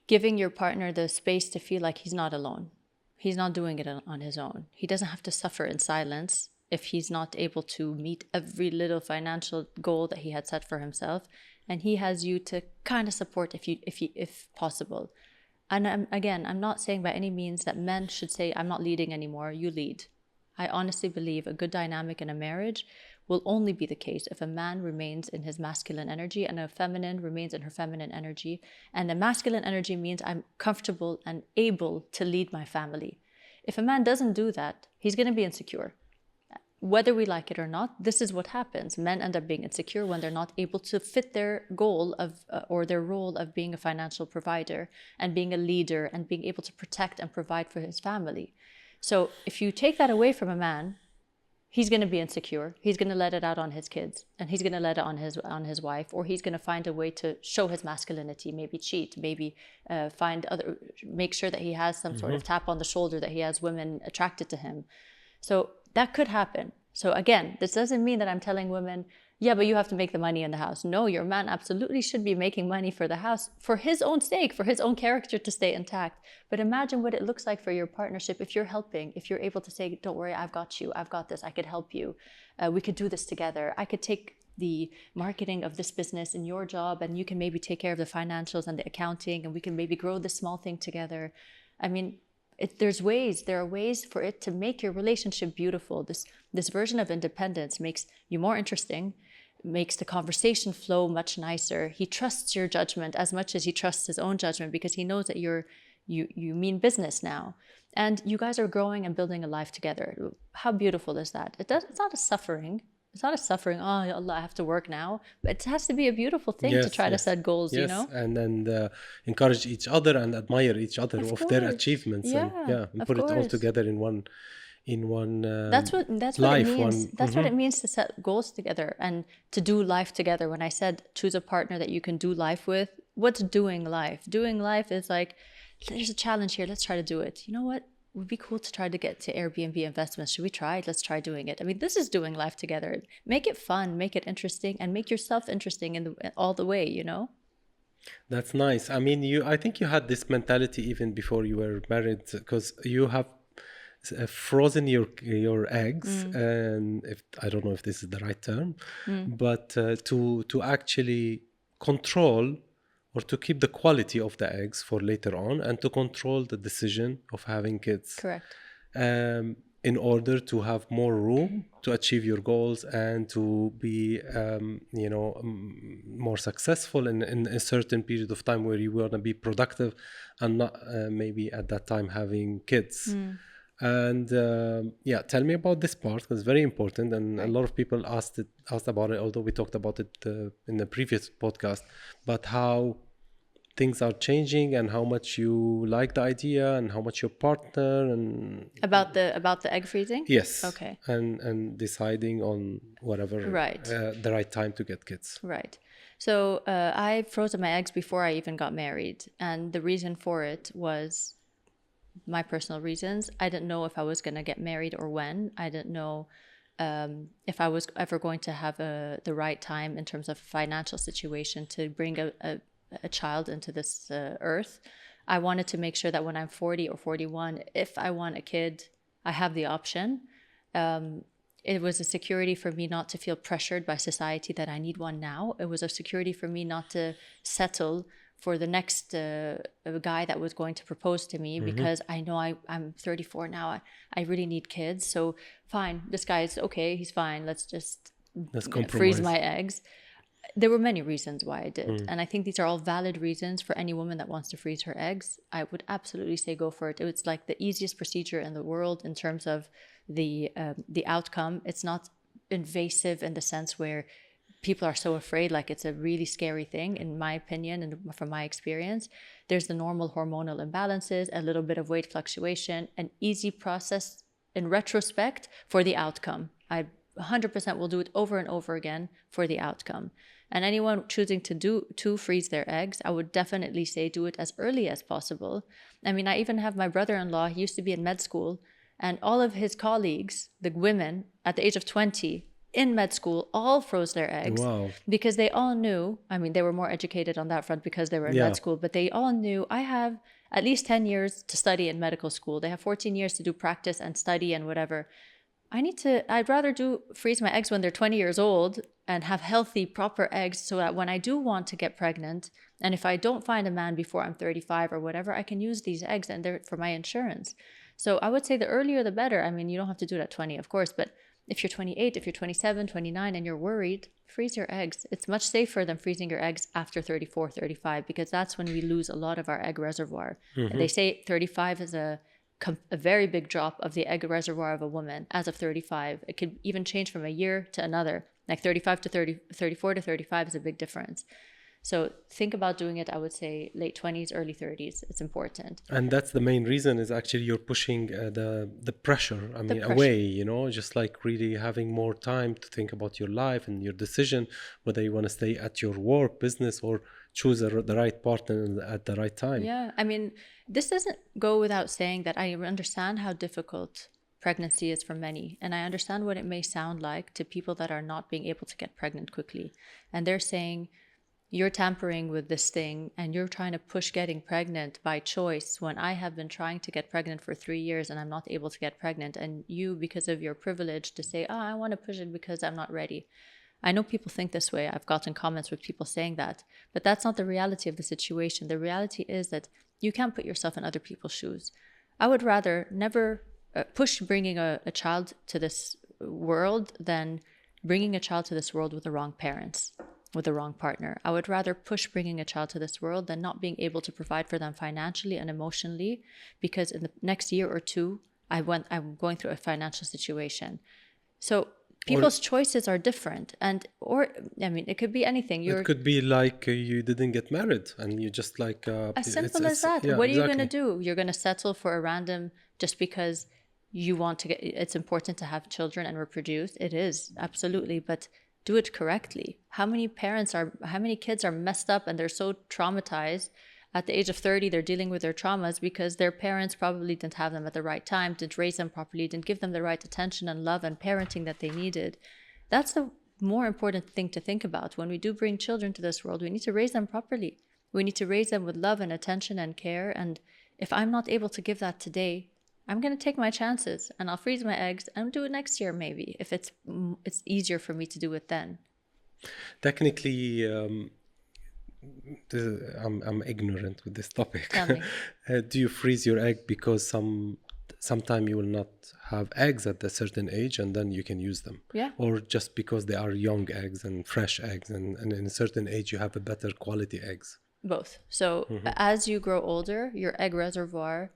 giving your partner the space to feel like he's not alone. He's not doing it on his own. He doesn't have to suffer in silence if he's not able to meet every little financial goal that he had set for himself. And he has you to kind of support if possible. And I'm not saying by any means that men should say, I'm not leading anymore, you lead. I honestly believe a good dynamic in a marriage will only be the case if a man remains in his masculine energy and a feminine remains in her feminine energy. And the masculine energy means I'm comfortable and able to lead my family. If a man doesn't do that, he's going to be insecure. Whether we like it or not, this is what happens. Men end up being insecure when they're not able to fit their goal of or their role of being a financial provider and being a leader and being able to protect and provide for his family. So if you take that away from a man, he's going to be insecure. He's going to let it out on his kids, and he's going to let it on his wife, or he's going to find a way to show his masculinity, maybe cheat, maybe make sure that he has some sort of tap on the shoulder, that he has women attracted to him. So that could happen. So again, this doesn't mean that I'm telling women, yeah, but you have to make the money in the house. No, your man absolutely should be making money for the house, for his own sake, for his own character to stay intact. But imagine what it looks like for your partnership if you're helping, if you're able to say, don't worry, I've got you, I've got this, I could help you. We could do this together. I could take the marketing of this business in your job, and you can maybe take care of the financials and the accounting, and we can maybe grow this small thing together. I mean, there are ways for it to make your relationship beautiful. This version of independence makes you more interesting, makes the conversation flow much nicer. He trusts your judgment as much as he trusts his own judgment, because he knows that you mean business now. And you guys are growing and building a life together. How beautiful is that? It's not a suffering. It's not a suffering, oh, ya Allah, I have to work now. But it has to be a beautiful thing to try to set goals, you know? And then encourage each other and admire each other of their achievements. Yeah, and put it all together in in one That's what life. it means. That's what Mhm. it means to set goals together and to do life together. When I said choose a partner that you can do life with, what's doing life? Doing life is like, there's a challenge here. Let's try to do it. You know what? It would be cool to try to get to Airbnb investments. Should we try it? Let's try doing it. I mean, this is doing life together. Make it fun, make it interesting, and make yourself interesting all the way, you know? That's nice. I mean, I think you had this mentality even before you were married, because you have frozen your eggs, and if I don't know if this is the right term, but to actually control or to keep the quality of the eggs for later on, and to control the decision of having kids. Correct. In order to have more room to achieve your goals and to be, more successful in a certain period of time where you want to be productive and not maybe at that time having kids. And tell me about this part, because it's very important, and a lot of people asked about it, although we talked about it in the previous podcast, but how things are changing and how much you like the idea and how much your partner and About the egg freezing? yes, Okay. and deciding on whatever Right. the right time to get kids. Right. So I frozen my eggs before I even got married. And the reason for it was my personal reasons. I didn't know if I was going to get married or when. I didn't know if I was ever going to have the right time in terms of financial situation to bring a child into this earth. I wanted to make sure that when I'm 40 or 41, if I want a kid, I have the option. It was a security for me not to feel pressured by society that I need one now. It was a security for me not to settle for the next guy that was going to propose to me, because I know I'm 34 now. I really need kids. So fine, this guy's okay. He's fine. Let's just freeze my eggs. There were many reasons why I did. And I think these are all valid reasons for any woman that wants to freeze her eggs. I would absolutely say go for it. It's like the easiest procedure in the world in terms of the outcome. It's not invasive in the sense where people are so afraid, like it's a really scary thing, in my opinion and from my experience. There's the normal hormonal imbalances, a little bit of weight fluctuation, an easy process in retrospect for the outcome. I 100% will do it over and over again for the outcome. And anyone choosing to freeze their eggs, I would definitely say do it as early as possible. I mean, I even have my brother-in-law, he used to be in med school, and all of his colleagues, the women at the age of 20 in med school, all froze their eggs. Wow. Because they all knew, I mean, they were more educated on that front because they were in med school, but they all knew I have at least 10 years to study in medical school. They have 14 years to do practice and study and whatever. I'd rather freeze my eggs when they're 20 years old and have healthy, proper eggs, so that when I do want to get pregnant, and if I don't find a man before I'm 35 or whatever, I can use these eggs and they're for my insurance. So I would say the earlier the better. I mean, you don't have to do it at 20, of course, but if you're 28, if you're 27, 29, and you're worried, freeze your eggs. It's much safer than freezing your eggs after 34, 35, because that's when we lose a lot of our egg reservoir. And they say 35 is a very big drop of the egg reservoir of a woman as of 35. It could even change from a year to another. Like 35 to 34 to 35 is a big difference. So think about doing it, I would say, late 20s, early 30s. It's important. And that's the main reason, is actually you're pushing the pressure, away, just like really having more time to think about your life and your decision, whether you want to stay at your work, business, or choose the right partner at the right time. Yeah, I mean, this doesn't go without saying that I understand how difficult pregnancy is for many. And I understand what it may sound like to people that are not being able to get pregnant quickly. And they're saying, you're tampering with this thing and you're trying to push getting pregnant by choice, when I have been trying to get pregnant for 3 years and I'm not able to get pregnant. And you, because of your privilege, to say, I want to push it because I'm not ready. I know people think this way. I've gotten comments with people saying that, but that's not the reality of the situation. The reality is that you can't put yourself in other people's shoes. I would rather never push bringing a child to this world than bringing a child to this world with the wrong parents, with the wrong partner. I would rather push bringing a child to this world than not being able to provide for them financially and emotionally, because in the next year or two, I'm going through a financial situation. So people's choices are different. It could be anything. It could be like you didn't get married and you just like... as simple as that. Yeah, what are you exactly. going to do? You're going to settle for a random, just because you want to get, it's important to have children and reproduce. It is, absolutely, but do it correctly. How many kids are messed up and they're so traumatized at the age of 30, they're dealing with their traumas because their parents probably didn't have them at the right time, didn't raise them properly, didn't give them the right attention and love and parenting that they needed. That's the more important thing to think about. When we do bring children to this world, we need to raise them properly. We need to raise them with love and attention and care. And if I'm not able to give that today, I'm going to take my chances and I'll freeze my eggs and do it next year maybe, if it's easier for me to do it then. Technically, I'm ignorant with this topic. Tell me. Do you freeze your egg because sometime you will not have eggs at a certain age and then you can use them? Yeah. Or just because they are young eggs and fresh eggs and in a certain age you have a better quality eggs? Both. So as you grow older, your egg reservoir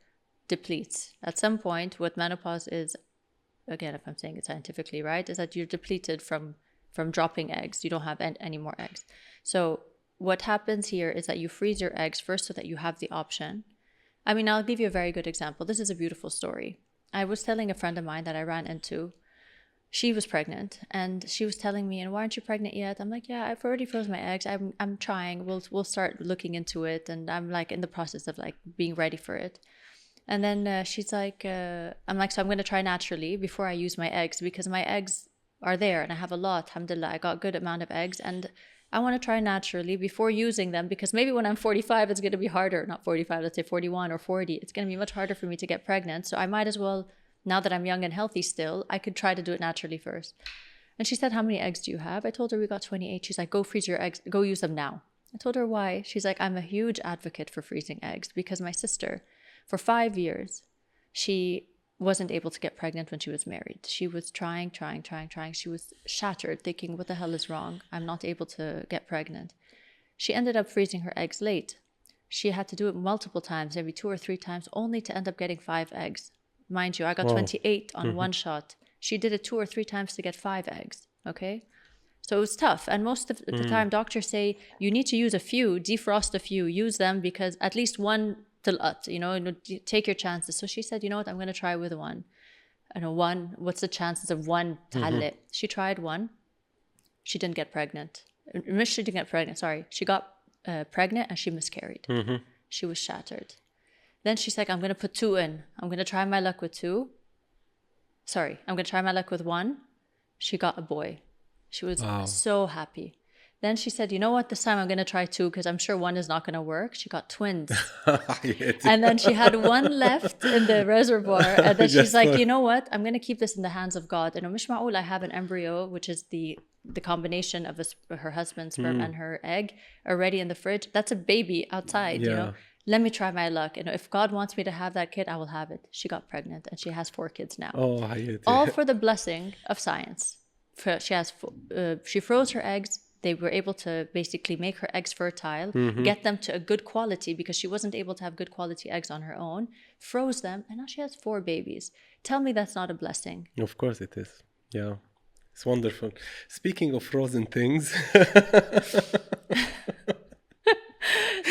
depletes. At some point, what menopause is, again, if I'm saying it scientifically right, is that you're depleted from dropping eggs. You don't have any more eggs. So what happens here is that you freeze your eggs first so that you have the option. I mean, I'll give you a very good example. This is a beautiful story. I was telling a friend of mine that I ran into. She was pregnant and she was telling me, and why aren't you pregnant yet? I'm like, yeah, I've already frozen my eggs. I'm trying. We'll start looking into it. And I'm like in the process of like being ready for it. And then she's like, I'm like, so I'm going to try naturally before I use my eggs because my eggs are there and I have a lot. Alhamdulillah, I got a good amount of eggs and I want to try naturally before using them because maybe when I'm 45, it's going to be harder. Not 45, let's say 41 or 40. It's going to be much harder for me to get pregnant. So I might as well, now that I'm young and healthy still, I could try to do it naturally first. And she said, how many eggs do you have? I told her we got 28. She's like, go freeze your eggs. Go use them now. I told her why. She's like, I'm a huge advocate for freezing eggs because my sister, for 5 years, she wasn't able to get pregnant when she was married. She was trying. She was shattered, thinking, what the hell is wrong? I'm not able to get pregnant. She ended up freezing her eggs late. She had to do it multiple times, maybe 2 or 3 times, only to end up getting 5 eggs. Mind you, I got 28 on one shot. She did it 2 or 3 times to get 5 eggs, okay? So it was tough. And most of the time, doctors say, you need to use a few, defrost a few, use them because at least one take your chances. So she said, you know what, I'm going to try with one. I know one, what's the chances of one talle? She tried one. She didn't get pregnant. She didn't get pregnant, sorry. She got pregnant and she miscarried. She was shattered. Then she's like, I'm going to put 2 in. I'm going to try my luck with 2. Sorry, I'm going to try my luck with 1. She got a boy. She was so happy. Then she said, you know what, this time I'm going to try 2 because I'm sure 1 is not going to work. She got twins. And then she had 1 left in the reservoir. And then she's like, you know what, I'm going to keep this in the hands of God. And mish ma'ul, I have an embryo, which is the combination of her husband's sperm and her egg already in the fridge. That's a baby outside, you know. Let me try my luck. And if God wants me to have that kid, I will have it. She got pregnant and she has 4 kids now. All for the blessing of science. She froze her eggs. They were able to basically make her eggs fertile, get them to a good quality because she wasn't able to have good quality eggs on her own, froze them, and now she has 4 babies. Tell me that's not a blessing. Of course it is. Yeah. It's wonderful. Speaking of frozen things...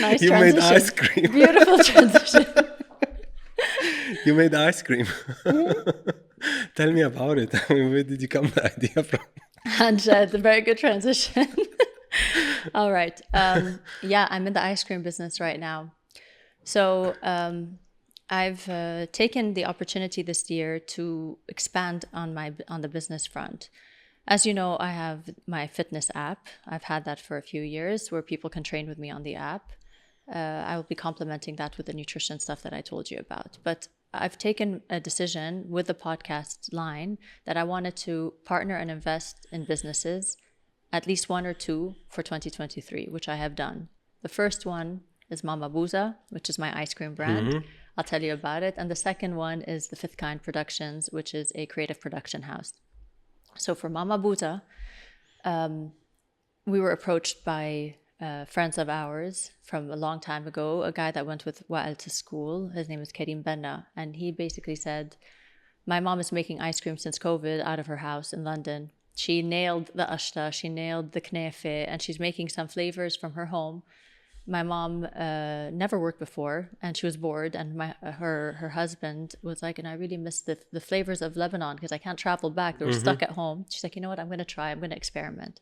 Nice you transition. made ice cream. Beautiful transition. You made ice cream. Tell me about it. I mean, where did you come the idea from? And a very good transition. All right. Yeah, I'm in the ice cream business right now. So I've taken the opportunity this year to expand on the business front. As you know, I have my fitness app. I've had that for a few years where people can train with me on the app. I will be complementing that with the nutrition stuff that I told you about. But I've taken a decision with the podcast line that I wanted to partner and invest in businesses, at least 1 or 2 for 2023, which I have done. The first one is MamaBooza, which is my ice cream brand. I'll tell you about it. And the second one is the Fifth Kind Productions, which is a creative production house. So for MamaBooza, we were approached by friends of ours from a long time ago, a guy that went with Wa'al to school. His name is Karim Benna. And he basically said, my mom is making ice cream since COVID out of her house in London. She nailed the ashta, she nailed the knefe, and she's making some flavors from her home. my mom never worked before, and she was bored, and her husband was like, and I really miss the flavors of Lebanon because I can't travel back. They were stuck at home. She's like, you know what, I'm going to experiment.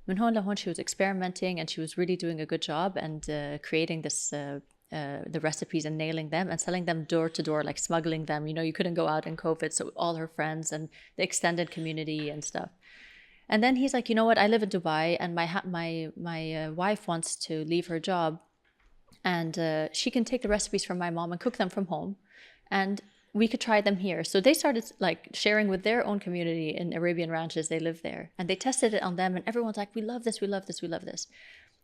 Min hon lahon, she was experimenting, and she was really doing a good job and creating this the recipes and nailing them and selling them door to door, like smuggling them. You know, you couldn't go out in COVID, so all her friends and the extended community and stuff. And then he's like, you know what? I live in Dubai, and my wife wants to leave her job, and she can take the recipes from my mom and cook them from home, and we could try them here. So they started like sharing with their own community in Arabian ranches. They live there, and they tested it on them, and everyone's like, we love this, we love this, we love this.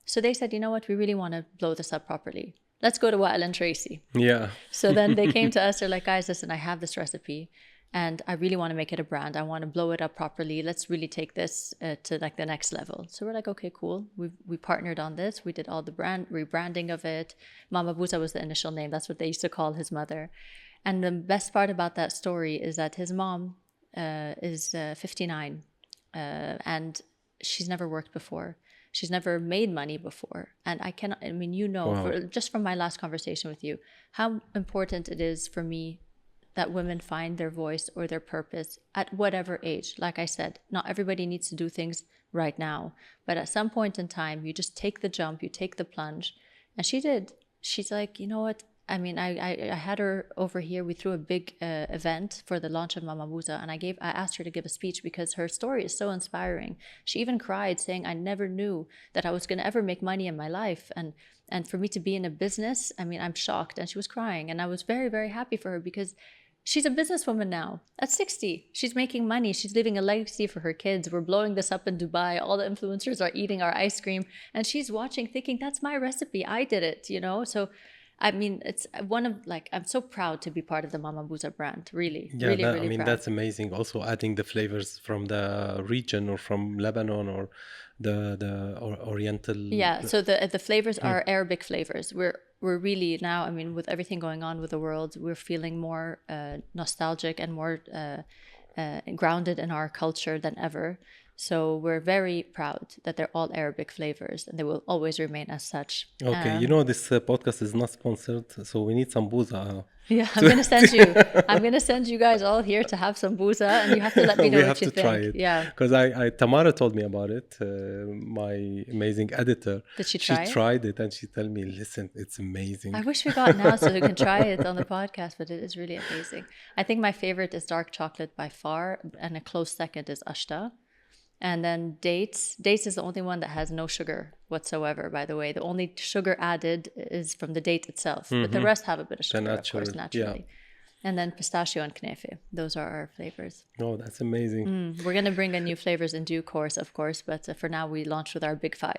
So they said, you know what? We really want to blow this up properly. Let's go to Wael and Tracy. Yeah. So then they came to us. They're like, guys, listen, I have this recipe, and I really want to make it a brand. I want to blow it up properly. Let's really take this to like the next level. So we're like, okay, cool. We partnered on this. We did all the rebranding of it. MamaBooza was the initial name. That's what they used to call his mother. And the best part about that story is that his mom is 59, and she's never worked before. She's never made money before. And Wow. Just from my last conversation with you, how important it is for me that women find their voice or their purpose at whatever age. Like I said, not everybody needs to do things right now, but at some point in time, you just take the jump, you take the plunge. And she did. She's like, you know what? I mean, I had her over here. We threw a big event for the launch of MamaBooza, and I asked her to give a speech because her story is so inspiring. She even cried, saying, I never knew that I was going to ever make money in my life. And for me to be in a business, I mean, I'm shocked. And she was crying. And I was very, very happy for her because she's a businesswoman now. At 60, she's making money. She's leaving a legacy for her kids. We're blowing this up in Dubai. All the influencers are eating our ice cream. And she's watching, thinking, that's my recipe. I did it, you know? So, I mean, it's one of, like, I'm so proud to be part of the MamaBooza brand. Really, Yeah, really, really I mean, proud. that's amazing. Also adding the flavors from the region or from Lebanon or the Oriental. Yeah, so the flavors are Arabic flavors. We're really now, I mean, with everything going on with the world, we're feeling more nostalgic and more grounded in our culture than ever. So we're very proud that they're all Arabic flavors, and they will always remain as such. Okay, you know, this podcast is not sponsored, so we need some booza. Yeah, I'm gonna send you guys all here to have some booza, and you have to let me know We what have you to think. try it. Yeah. Because Tamara told me about it, my amazing editor. Did she try it? She tried it and she told me, listen, it's amazing. I wish we got now so we can try it on the podcast, but it is really amazing. I think my favorite is dark chocolate by far, and a close second is ashta. And then dates. Dates is the only one that has no sugar whatsoever, by the way. The only sugar added is from the date itself, but the rest have a bit of sugar, of course, naturally. Yeah. And then pistachio and knefe. Those are our flavors. Oh, that's amazing. We're going to bring in new flavors in due course, of course, but for now we launched with our big 5.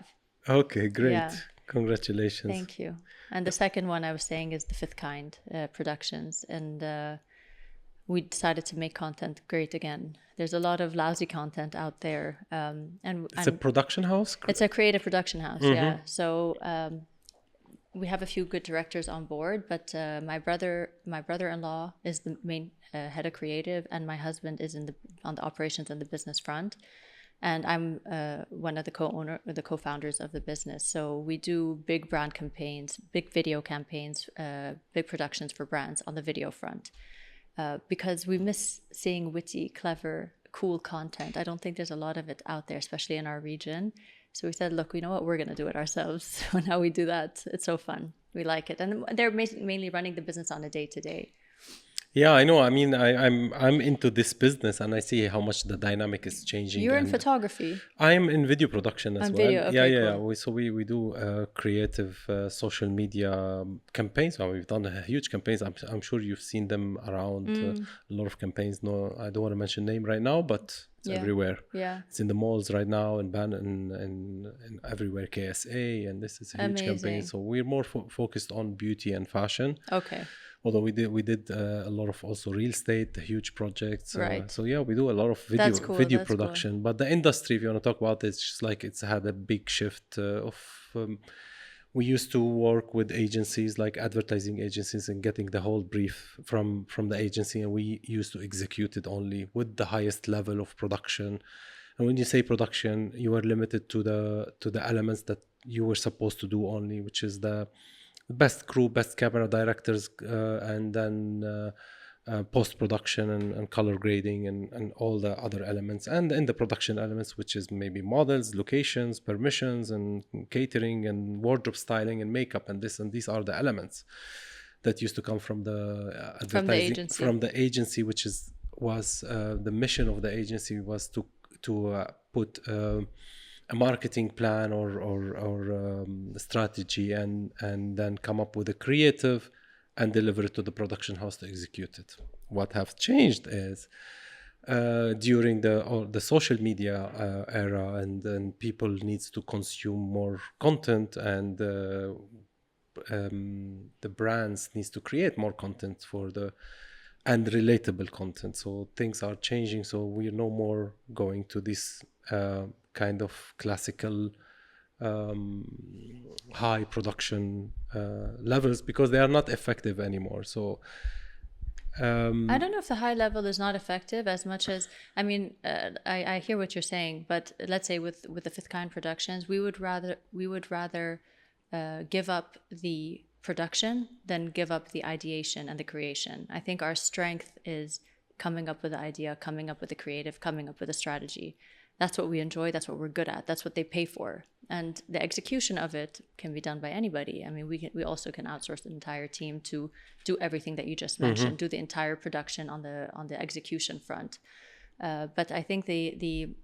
Okay, great. Yeah. Congratulations. Thank you. And the second one I was saying is the Fifth Kind Productions. And we decided to make content great again. There's a lot of lousy content out there. And it's a production house? It's a creative production house, yeah. So we have a few good directors on board, but my brother-in-law is the main head of creative, and my husband is on the operations and the business front. And I'm one of the co-founders of the business. So we do big brand campaigns, big video campaigns, big productions for brands on the video front. Because we miss seeing witty, clever, cool content. I don't think there's a lot of it out there, especially in our region. So we said, look, you know what? We're going to do it ourselves. So now we do that. It's so fun. We like it. And they're mainly running the business on a day-to-day. Yeah, I know. I mean, I'm into this business, and I see how much the dynamic is changing. You're in photography. I'm in video production as well. Video, okay, yeah. cool. We do creative social media campaigns. Well, we've done huge campaigns. I'm sure you've seen them around. A lot of campaigns. No, I don't want to mention name right now, but it's everywhere. Yeah, it's in the malls right now, and everywhere. KSA, and this is a huge campaign. So we're more focused on beauty and fashion. Okay. Although we did a lot of also real estate, huge projects. Right. So yeah, we do a lot of video production. Cool. But the industry, if you want to talk about it, it's just like it's had a big shift we used to work with agencies like advertising agencies and getting the whole brief from the agency, and we used to execute it only with the highest level of production. And when you say production, you are limited to the elements that you were supposed to do only, which is the best crew, best camera directors, and then post-production and color grading and all the other elements, and in the production elements, which is maybe models, locations, permissions, and catering and wardrobe styling and makeup, and these are the elements that used to come from the advertising, from the agency, which was the mission of the agency was to put a marketing plan or strategy and then come up with a creative and deliver it to the production house to execute it. What has changed is during the social media era, and then people needs to consume more content, and the brands needs to create more content and relatable content. So things are changing. So we're no more going to this kind of classical high production levels, because they are not effective anymore. So I don't know if the high level is not effective as much as, I mean, I hear what you're saying, but let's say with the Fifth Kind Productions, we would rather give up the production than give up the ideation and the creation. I think our strength is coming up with the idea, coming up with the creative, coming up with a strategy. That's what we enjoy. That's what we're good at. That's what they pay for. And the execution of it can be done by anybody. I mean, we also can outsource an entire team to do everything that you just mentioned, do the entire production on the execution front. But I think the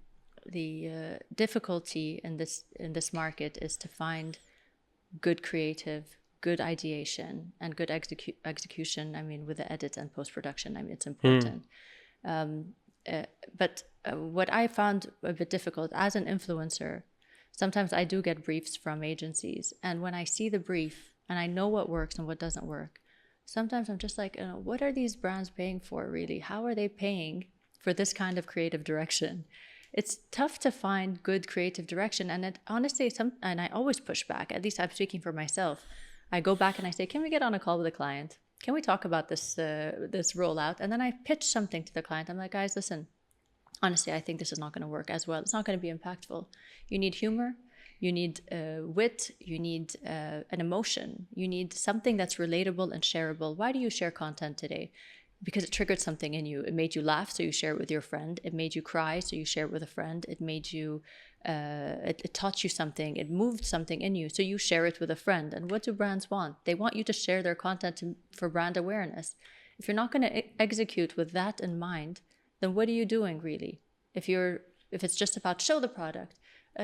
difficulty in this market is to find good creative, good ideation, and good execution. I mean, with the edit and post-production, I mean, it's important. But what I found a bit difficult as an influencer, sometimes I do get briefs from agencies, and when I see the brief and I know what works and what doesn't work, sometimes I'm just like, what are these brands paying for really? How are they paying for this kind of creative direction? It's tough to find good creative direction, and it honestly, and I always push back. At least I'm speaking for myself. I go back and I say, can we get on a call with a client? Can we talk about this rollout? And then I pitch something to the client. I'm like, guys, listen, honestly, I think this is not going to work as well. It's not going to be impactful. You need humor. You need wit. You need an emotion. You need something that's relatable and shareable. Why do you share content today? Because it triggered something in you. It made you laugh, so you share it with your friend. It made you cry, so you share it with a friend. It made you, it taught you something. It moved something in you, so you share it with a friend. And what do brands want? They want you to share their content for brand awareness. If you're not going to execute with that in mind, then what are you doing really? If it's just about show the product,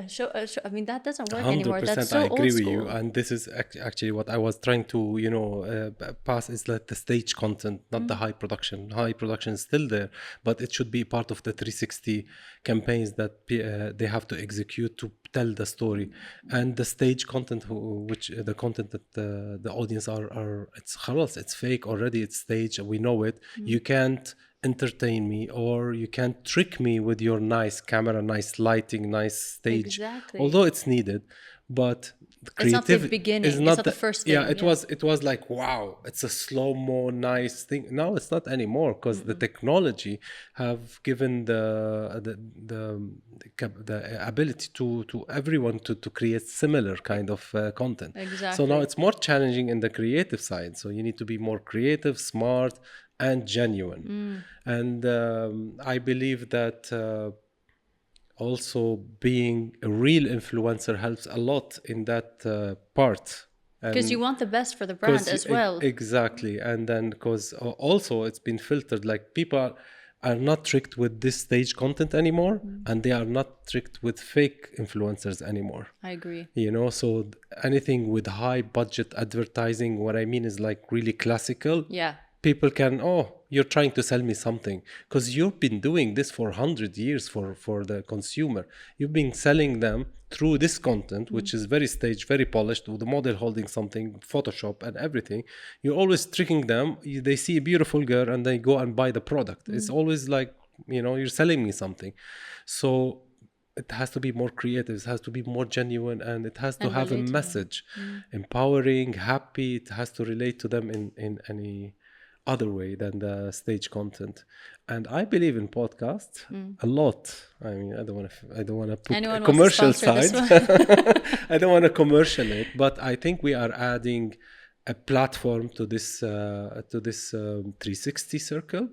show, I mean, that doesn't work anymore. That's so I agree old with school. you, and this is actually what I was trying to pass, is like the stage content, not the high production. High production is still there, but it should be part of the 360 campaigns that they have to execute to tell the story. And the stage content, which the content that the audience are it's fake already, it's staged, we know it. You can't entertain me, or you can't trick me with your nice camera, nice lighting, nice stage. Exactly. Although it's needed, but it's not the beginning. It's not the first thing. Yeah, it was like, wow, it's a slow-mo nice thing. No, it's not anymore, because the technology have given the ability to everyone to create similar kind of content. Exactly. So now it's more challenging in the creative side. So you need to be more creative, smart, and genuine. And I believe that also being a real influencer helps a lot in that part. Because you want the best for the brand as well. Exactly. And then because also it's been filtered, like people are not tricked with this stage content anymore, and they are not tricked with fake influencers anymore. I agree. So anything with high budget advertising, what I mean is like really classical. Yeah. People can, you're trying to sell me something, because you've been doing this for 100 years for the consumer. You've been selling them through this content, which is very staged, very polished, with the model holding something, Photoshop and everything. You're always tricking them. They see a beautiful girl and they go and buy the product. It's always like, you're selling me something. So it has to be more creative, it has to be more genuine, and it has to have a message, empowering, happy. It has to relate to them in any other way than the stage content. And I believe in podcast a lot. I mean, I don't want to put Anyone a commercial wants to side. sponsor this one? I don't want to commercial it, but I think we are adding a platform to this 360 circle,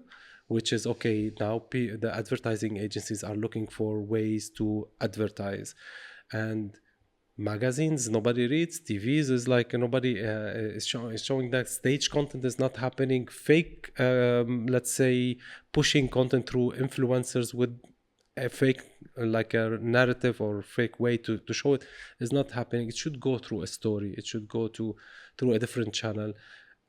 which is okay. Now the advertising agencies are looking for ways to advertise, and magazines nobody reads, TVs is like nobody is showing that stage content is not happening. Fake let's say pushing content through influencers with a fake like a narrative or fake way to show it is not happening. It should go through a story, it should go through a different channel.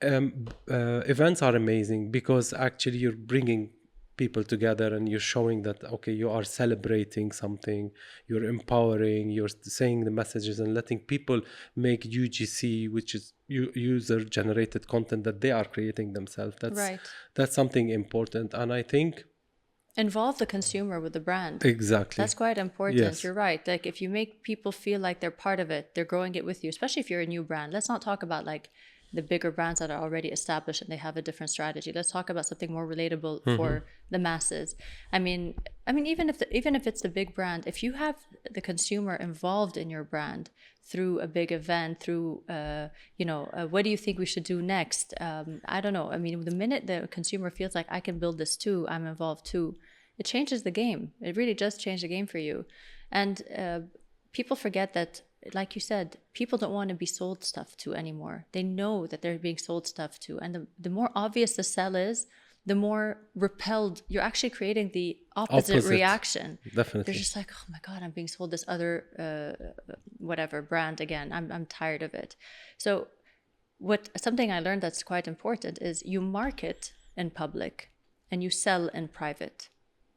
Events are amazing because actually you're bringing people together and you're showing that okay, you are celebrating something, you're empowering, you're saying the messages and letting people make UGC, which is user generated content that they are creating themselves. That's something important, and I think involve the consumer with the brand. Exactly. That's quite important. Yes. You're right. Like if you make people feel like they're part of it, they're growing it with you, especially if you're a new brand. Let's not talk about like the bigger brands that are already established and they have a different strategy. Let's talk about something more relatable for the masses. I mean, even if it's the big brand, if you have the consumer involved in your brand through a big event, through what do you think we should do next? I don't know. I mean, the minute the consumer feels like I can build this too, I'm involved too, it changes the game. It really does change the game for you. And people forget that, like you said, people don't want to be sold stuff to anymore. They know that they're being sold stuff to. And the more obvious the sell is, the more repelled you're actually creating the opposite reaction. Definitely. They're just like, oh my God, I'm being sold this other whatever brand again. I'm tired of it. So something I learned that's quite important is you market in public and you sell in private.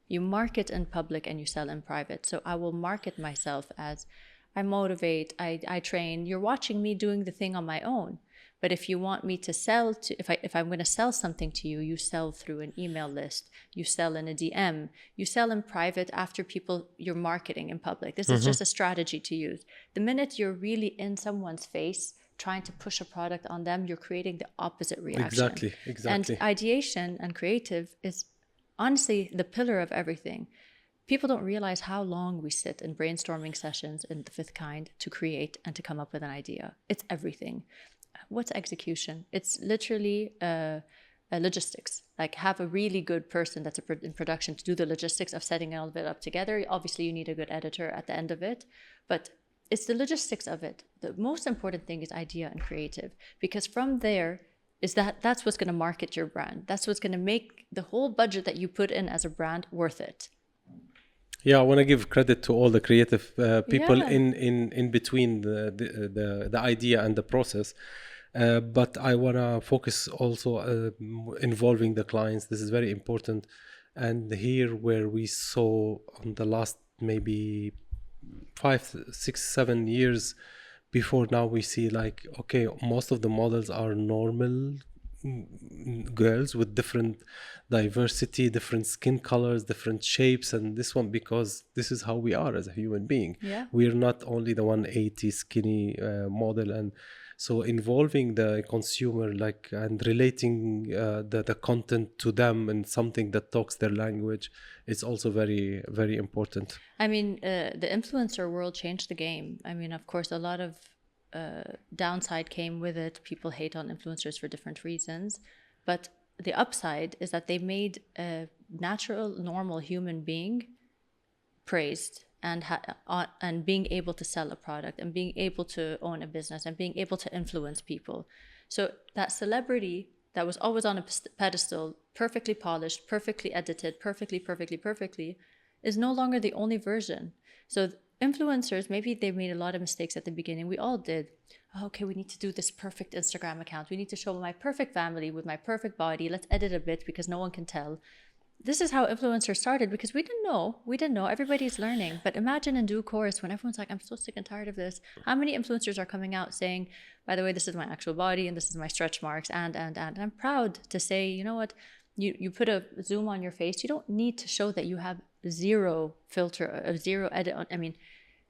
You market in public and you sell in private. So I will market myself as I motivate, I train. You're watching me doing the thing on my own. But if you want me to sell, if I'm going to sell something to you, you sell through an email list, you sell in a DM, you sell in private after people you're marketing in public. This is just a strategy to use. The minute you're really in someone's face, trying to push a product on them, you're creating the opposite reaction. Exactly. And ideation and creative is honestly the pillar of everything. People don't realize how long we sit in brainstorming sessions in the fifth kind to create and to come up with an idea. It's everything. What's execution? It's literally logistics. Like have a really good person that's in production to do the logistics of setting all of it up together. Obviously, you need a good editor at the end of it, but it's the logistics of it. The most important thing is idea and creative, because from there is that's what's going to market your brand. That's what's going to make the whole budget that you put in as a brand worth it. Yeah, I want to give credit to all the creative people in between the idea and the process. But I want to focus also involving the clients. This is very important. And here where we saw on the last maybe 5, 6, 7 years before now, we see like, okay, most of the models are normal girls with different diversity, different skin colors, different shapes, and this one because this is how we are as a human being. We're not only the 180 skinny model. And so involving the consumer like and relating the content to them and something that talks their language is also very, very important. I mean, the influencer world changed the game. I mean, of course, a lot of downside came with it. People hate on influencers for different reasons, but the upside is that they made a natural, normal human being praised and being able to sell a product and being able to own a business and being able to influence people. So that celebrity that was always on a pedestal, perfectly polished, perfectly edited, perfectly, is no longer the only version. So influencers, maybe they made a lot of mistakes at the beginning. We all did. Okay, we need to do this perfect Instagram account. We need to show my perfect family with my perfect body. Let's edit a bit because no one can tell. This is how influencers started because we didn't know. Everybody's learning. But imagine in due course when everyone's like, I'm so sick and tired of this. How many influencers are coming out saying, by the way, this is my actual body and this is my stretch marks and I'm proud to say, you know what? You put a zoom on your face. You don't need to show that you have zero filter, zero edit on. I mean,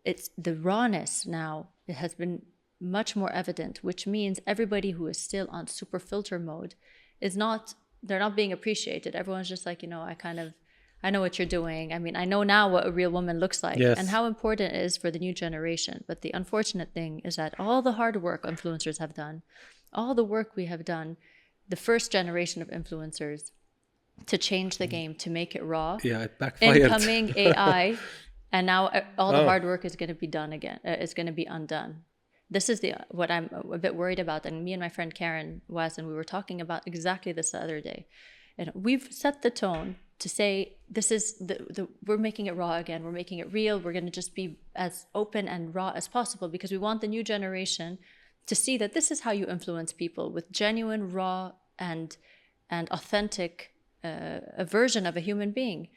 it's the rawness now. It has been much more evident, which means everybody who is still on super filter mode is not they're not being appreciated. Everyone's just like, I know what you're doing. I mean, I know now what a real woman looks like and how important it is for the new generation. But the unfortunate thing is that all the hard work influencers have done, all the work we have done, the first generation of influencers, to change the game, to make it raw. Yeah, it backfired. Incoming AI, and now all the hard work is going to be done again. It's going to be undone. This is what I'm a bit worried about. And me and my friend Karen Wassen, we were talking about exactly this the other day. And we've set the tone to say, this is we're making it raw again. We're making it real. We're going to just be as open and raw as possible because we want the new generation to see that this is how you influence people, with genuine, raw, and authentic a version of a human being.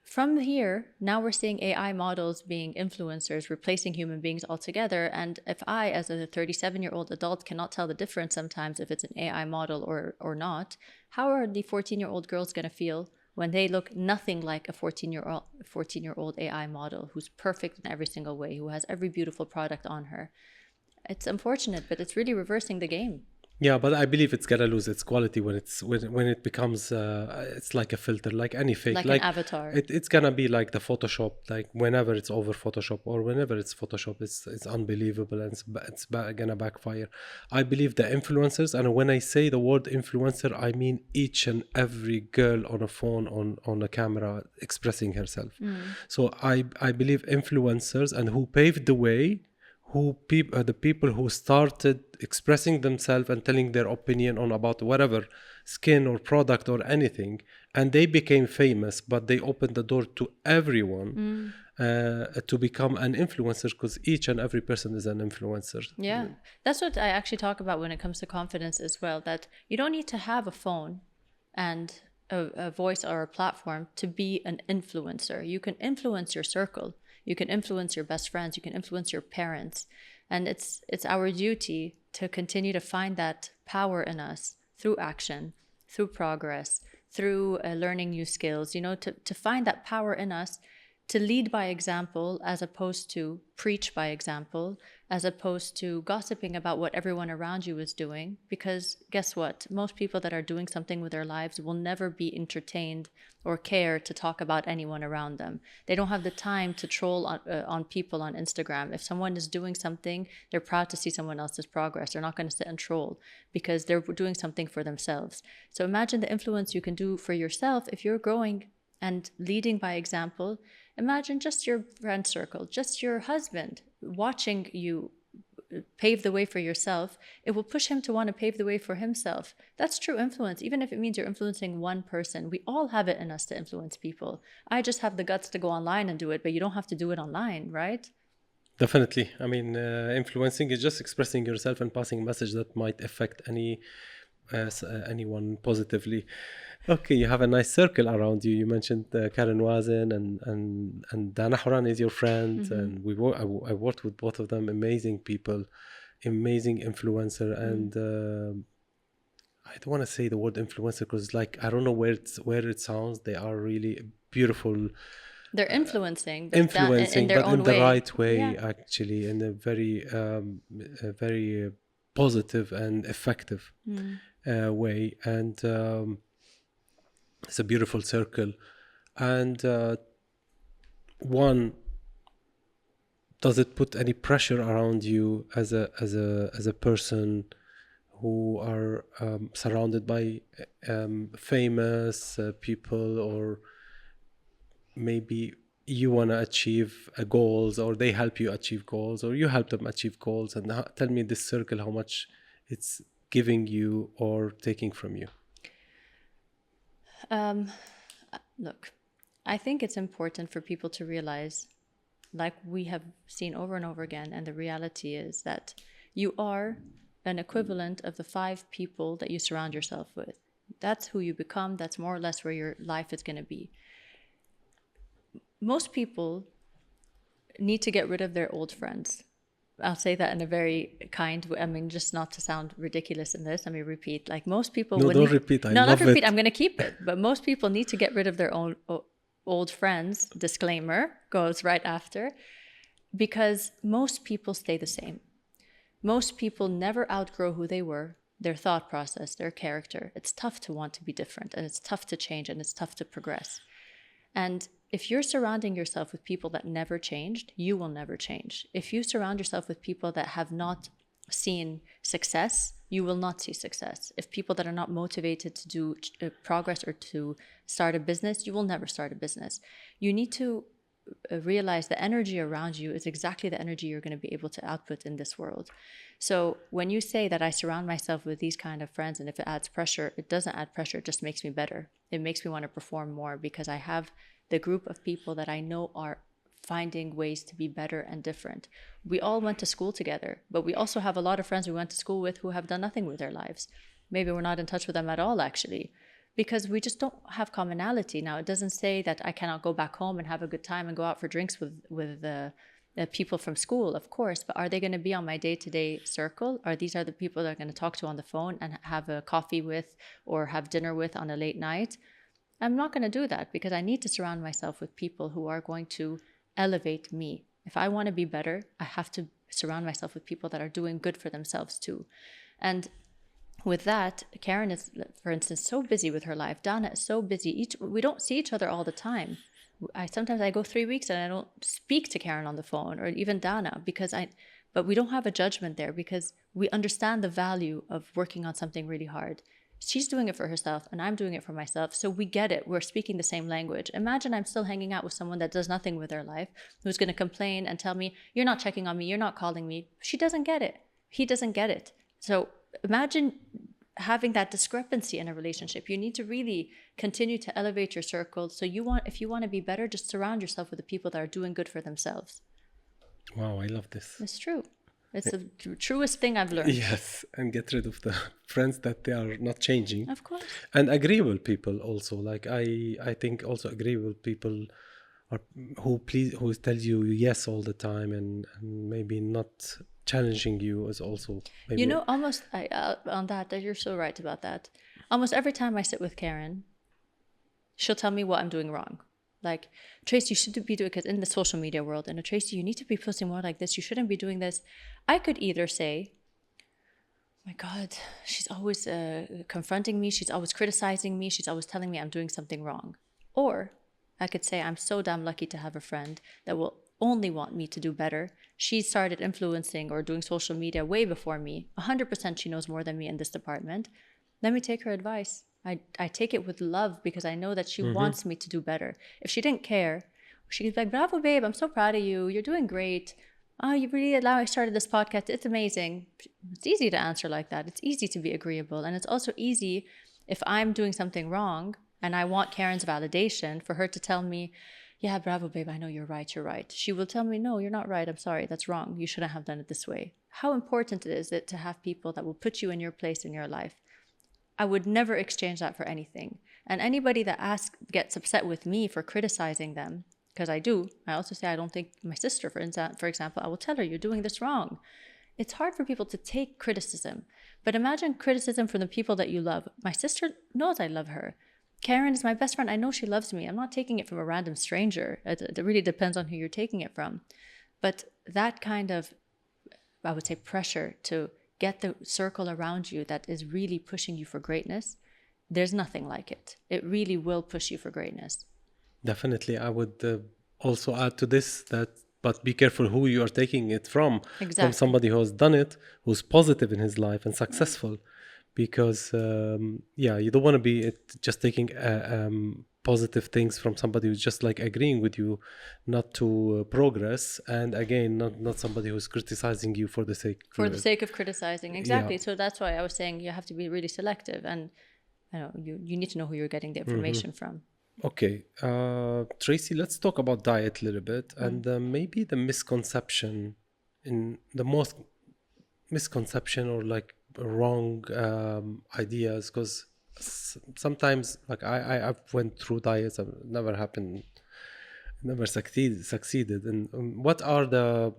From here, now we're seeing AI models being influencers, replacing human beings altogether. And if I, as a 37-year-old adult, cannot tell the difference sometimes if it's an AI model or not, how are the 14-year-old girls going to feel when they look nothing like a 14-year-old AI model who's perfect in every single way, who has every beautiful product on her? It's unfortunate, but it's really reversing the game. Yeah, but I believe it's gonna lose its quality when it becomes it's like a filter, like any fake, like an avatar. It's gonna be like the Photoshop. Like whenever it's over Photoshop or whenever it's Photoshop, it's unbelievable and it's gonna backfire. I believe the influencers, and when I say the word influencer, I mean each and every girl on a phone, on a camera, expressing herself. So I believe influencers, and who paved the way, the people who started expressing themselves and telling their opinion on about whatever, skin or product or anything, and they became famous, but they opened the door to everyone to become an influencer, because each and every person is an influencer. Yeah, that's what I actually talk about when it comes to confidence as well, that you don't need to have a phone and a voice or a platform to be an influencer. You can influence your circle. You can influence your best friends. You can influence your parents. And it's our duty to continue to find that power in us through action, through progress, through learning new skills, to find that power in us, to lead by example as opposed to preach by example, as opposed to gossiping about what everyone around you is doing. Because guess what? Most people that are doing something with their lives will never be entertained or care to talk about anyone around them. They don't have the time to troll on people on Instagram. If someone is doing something, they're proud to see someone else's progress. They're not going to sit and troll because they're doing something for themselves. So imagine the influence you can do for yourself if you're growing and leading by example. Imagine just your friend circle, just your husband watching you pave the way for yourself. It will push him to want to pave the way for himself. That's true influence, even if it means you're influencing one person. We all have it in us to influence people. I just have the guts to go online and do it, but you don't have to do it online, right? Definitely. I mean, influencing is just expressing yourself and passing a message that might affect anyone positively. Okay, you have a nice circle around you. You mentioned Karen Wazen and Dana Horan is your friend, and I worked with both of them. Amazing people, amazing influencer, and I don't want to say the word influencer because, like, I don't know where it sounds. They are really beautiful. They're influencing, in their own way. The right way, actually, in a very positive and effective way, and it's a beautiful circle. And one, does it put any pressure around you as a person who are surrounded by famous people, or maybe you want to achieve goals, or they help you achieve goals, or you help them achieve goals? And tell me, this circle, how much it's giving you or taking from you? Look, I think it's important for people to realize, like we have seen over and over again, and the reality is that you are an equivalent of the 5 people that you surround yourself with. That's who you become. That's more or less where your life is going to be. Most people need to get rid of their old friends. I'll say that in a very kind way. I mean, just not to sound ridiculous in this. Let me repeat. Like most people... No, don't repeat. No, not repeat. I'm going to keep it. But most people need to get rid of their own old friends. Disclaimer goes right after. Because most people stay the same. Most people never outgrow who they were. their thought process, their character. It's tough to want to be different, and it's tough to change, and it's tough to progress. And if you're surrounding yourself with people that never changed, you will never change. If you surround yourself with people that have not seen success, you will not see success. If people that are not motivated to do progress or to start a business, you will never start a business. You need to realize the energy around you is exactly the energy you're going to be able to output in this world. So when you say that I surround myself with these kind of friends, and if it adds pressure, it doesn't add pressure, it just makes me better. It makes me want to perform more because I have the group of people that I know are finding ways to be better and different. We all went to school together, but we also have a lot of friends we went to school with who have done nothing with their lives. Maybe we're not in touch with them at all, actually, because we just don't have commonality. Now, it doesn't say that I cannot go back home and have a good time and go out for drinks with the people from school, of course, but are they going to be on my day-to-day circle? Or these are the people that I'm going to talk to on the phone and have a coffee with or have dinner with on a late night? I'm not going to do that because I need to surround myself with people who are going to elevate me. If I want to be better, I have to surround myself with people that are doing good for themselves too. And with that, Karen is, for instance, so busy with her life. Dana is so busy. We don't see each other all the time. Sometimes I go 3 weeks and I don't speak to Karen on the phone, or even Dana, but we don't have a judgment there because we understand the value of working on something really hard. She's doing it for herself and I'm doing it for myself. So we get it. We're speaking the same language. Imagine I'm still hanging out with someone that does nothing with their life, who's going to complain and tell me, you're not checking on me, you're not calling me. She doesn't get it. He doesn't get it. So imagine having that discrepancy in a relationship. You need to really continue to elevate your circle. So if you want to be better, just surround yourself with the people that are doing good for themselves. Wow, I love this. It's true. It's the truest thing I've learned. Yes, and get rid of the friends that they are not changing. Of course. And agreeable people also. Like I think also agreeable people are who tell you yes all the time and maybe not challenging you is also maybe. You know, almost on that you're so right about that. Almost every time I sit with Karen, she'll tell me what I'm doing wrong. Like, Tracy, you should be doing, because in the social media world, and Tracy, you need to be posting more like this. You shouldn't be doing this. I could either say, my God, she's always confronting me. She's always criticizing me. She's always telling me I'm doing something wrong. Or I could say, I'm so damn lucky to have a friend that will only want me to do better. She started influencing or doing social media way before me. 100% she knows more than me in this department. Let me take her advice. I take it with love because I know that she wants me to do better. If she didn't care, she'd be like, bravo, babe, I'm so proud of you. You're doing great. Oh, you really I started this podcast. It's amazing. It's easy to answer like that. It's easy to be agreeable. And it's also easy if I'm doing something wrong and I want Karen's validation for her to tell me, yeah, bravo, babe, I know you're right. She will tell me, no, you're not right. I'm sorry. That's wrong. You shouldn't have done it this way. How important is it to have people that will put you in your place in your life? I would never exchange that for anything. And anybody that gets upset with me for criticizing them, because I do, I also say I don't think my sister, for example, I will tell her, you're doing this wrong. It's hard for people to take criticism. But imagine criticism from the people that you love. My sister knows I love her. Karen is my best friend. I know she loves me. I'm not taking it from a random stranger. It really depends on who you're taking it from. But that kind of, I would say, pressure to get the circle around you that is really pushing you for greatness, there's nothing like it. It really will push you for greatness. Definitely. I would also add to this but be careful who you are taking it from. Exactly. From somebody who has done it, who's positive in his life and successful. Because, you don't want to be just taking positive things from somebody who's just like agreeing with you not to progress, and again not somebody who's criticizing you for the sake of criticizing. Exactly. So that's why I was saying you have to be really selective, and you need to know who you're getting the information from. Okay, Tracy, let's talk about diet a little bit, and maybe the misconception or like wrong ideas, because sometimes like I've went through diets and never succeeded. And what are the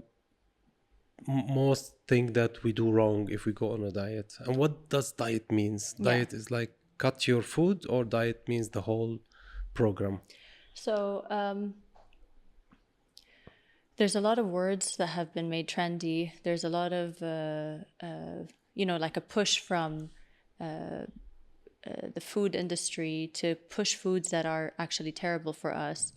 most thing that we do wrong if we go on a diet? And what does diet means? Diet is like cut your food, or diet means the whole program? So there's a lot of words that have been made trendy. There's a lot of like a push from the food industry to push foods that are actually terrible for us,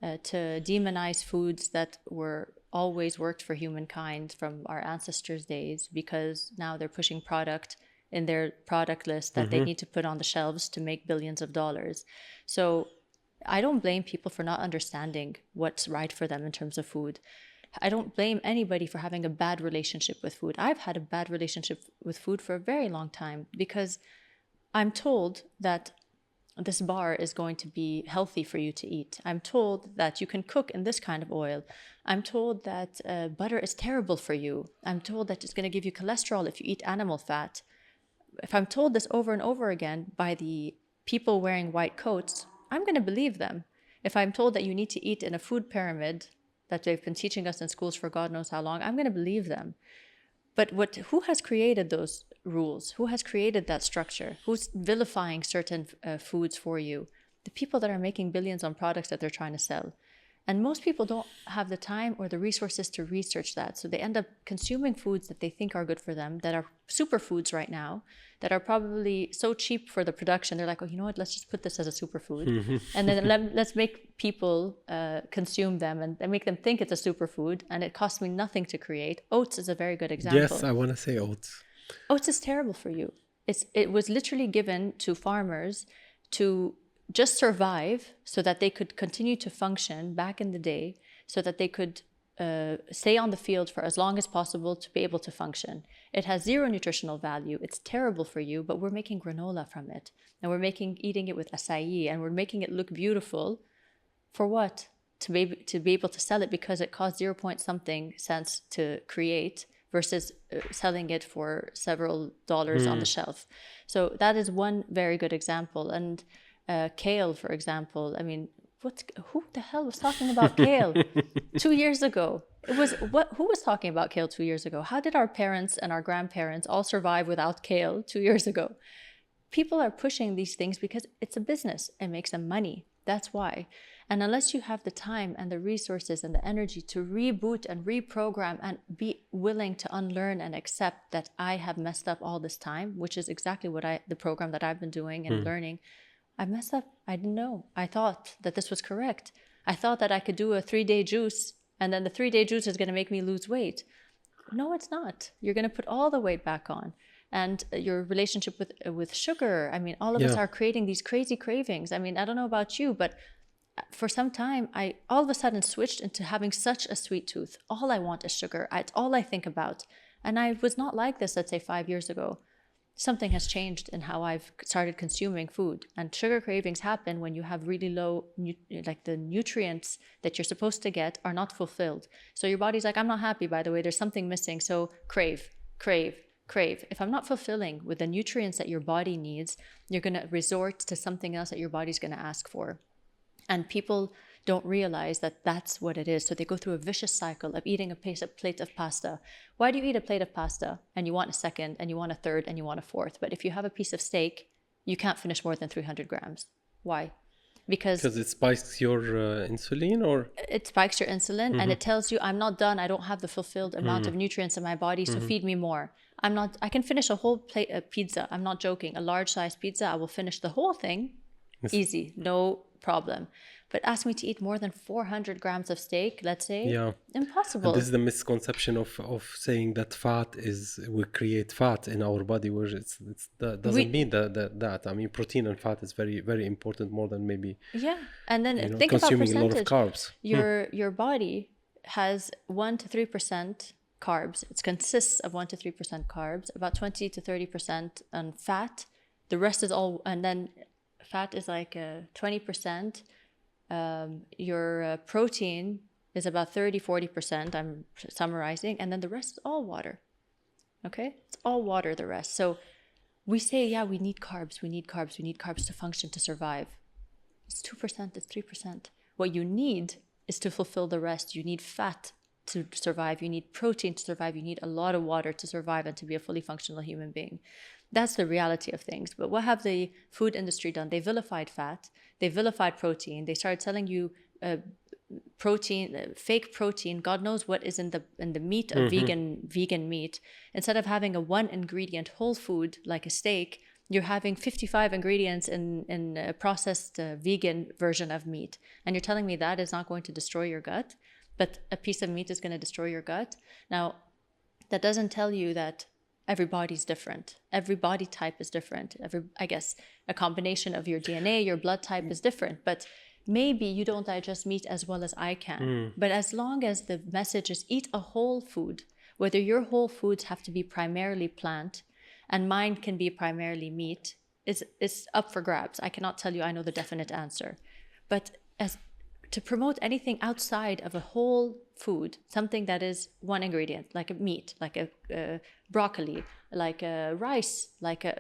to demonize foods that were always worked for humankind from our ancestors' days, because now they're pushing product in their product list that they need to put on the shelves to make billions of dollars. So I don't blame people for not understanding what's right for them in terms of food. I don't blame anybody for having a bad relationship with food. I've had a bad relationship with food for a very long time because I'm told that this bar is going to be healthy for you to eat. I'm told that you can cook in this kind of oil. I'm told that butter is terrible for you. I'm told that it's going to give you cholesterol if you eat animal fat. If I'm told this over and over again by the people wearing white coats, I'm going to believe them. If I'm told that you need to eat in a food pyramid that they've been teaching us in schools for God knows how long, I'm going to believe them. But who has created those rules? Who has created that structure? Who's vilifying certain foods for you? The people that are making billions on products that they're trying to sell. And most people don't have the time or the resources to research that. So they end up consuming foods that they think are good for them, that are superfoods right now, that are probably so cheap for the production. They're like, oh, you know what? Let's just put this as a superfood. And then let's make people consume them and make them think it's a superfood. And it costs me nothing to create. Oats is a very good example. Yes, I want to say oats. Oats is terrible for you. It was literally given to farmers to just survive so that they could continue to function back in the day, so that they could stay on the field for as long as possible to be able to function. It has zero nutritional value. It's terrible for you, but we're making granola from it. And we're eating it with acai, and we're making it look beautiful. For what? To be able to sell it because it costs 0 point something cents to create versus selling it for several dollars on the shelf. So that is one very good example. And kale, for example. I mean, who the hell was talking about kale 2 years ago? Who was talking about kale 2 years ago? How did our parents and our grandparents all survive without kale 2 years ago? People are pushing these things because it's a business. It makes them money. That's why. And unless you have the time and the resources and the energy to reboot and reprogram and be willing to unlearn and accept that I have messed up all this time, which is exactly what the program that I've been doing and learning, I messed up. I didn't know. I thought that this was correct. I thought that I could do a 3-day juice and then the 3-day juice is going to make me lose weight. No, it's not. You're going to put all the weight back on. And your relationship with sugar. I mean, all of us are creating these crazy cravings. I mean, I don't know about you, but for some time, I all of a sudden switched into having such a sweet tooth. All I want is sugar. It's all I think about. And I was not like this, let's say 5 years ago. Something has changed in how I've started consuming food. And sugar cravings happen when you have really low, like the nutrients that you're supposed to get are not fulfilled. So your body's like, I'm not happy, by the way, there's something missing. So crave. If I'm not fulfilling with the nutrients that your body needs, you're going to resort to something else that your body's going to ask for. And people don't realize that that's what it is. So they go through a vicious cycle of eating a plate of pasta. Why do you eat a plate of pasta and you want a second and you want a third and you want a fourth? But if you have a piece of steak, you can't finish more than 300 grams. Why? Because it spikes your insulin, or it spikes your insulin and it tells you, I'm not done. I don't have the fulfilled amount of nutrients in my body, so feed me more. I can finish a whole plate of pizza. I'm not joking. A large size pizza, I will finish the whole thing. Easy, no problem. But ask me to eat more than 400 grams of steak, let's say, impossible. And this is the misconception of saying that we create fat in our body, where that doesn't mean that. I mean, protein and fat is very, very important, more than maybe. Yeah, and then think consuming about a percentage. lot of carbs. Your body has 1 to 3% carbs. It consists of 1 to 3% carbs, about 20 to 30% on fat. The rest is all, and then fat is like 20%. Your protein is about 30-40%, I'm summarizing, and then the rest is all water. Okay? It's all water, the rest. So we say, we need carbs to function, to survive. It's 2%, it's 3%. What you need is to fulfill the rest. You need fat to survive, you need protein to survive, you need a lot of water to survive and to be a fully functional human being. That's the reality of things. But what have the food industry done? They vilified fat, they vilified protein, they started telling you protein, fake protein, God knows what is in the meat of vegan meat. Instead of having a one ingredient whole food like a steak, you're having 55 ingredients in a processed vegan version of meat. And you're telling me that is not going to destroy your gut, but a piece of meat is going to destroy your gut. Now, that doesn't tell you that every body's different. Every body type is different. I guess a combination of your DNA, your blood type is different. But maybe you don't digest meat as well as I can. But as long as the message is eat a whole food, whether your whole foods have to be primarily plant and mine can be primarily meat, it's up for grabs. I cannot tell you I know the definite answer. But to promote anything outside of a whole food, something that is one ingredient, like a meat, like a broccoli, like a rice,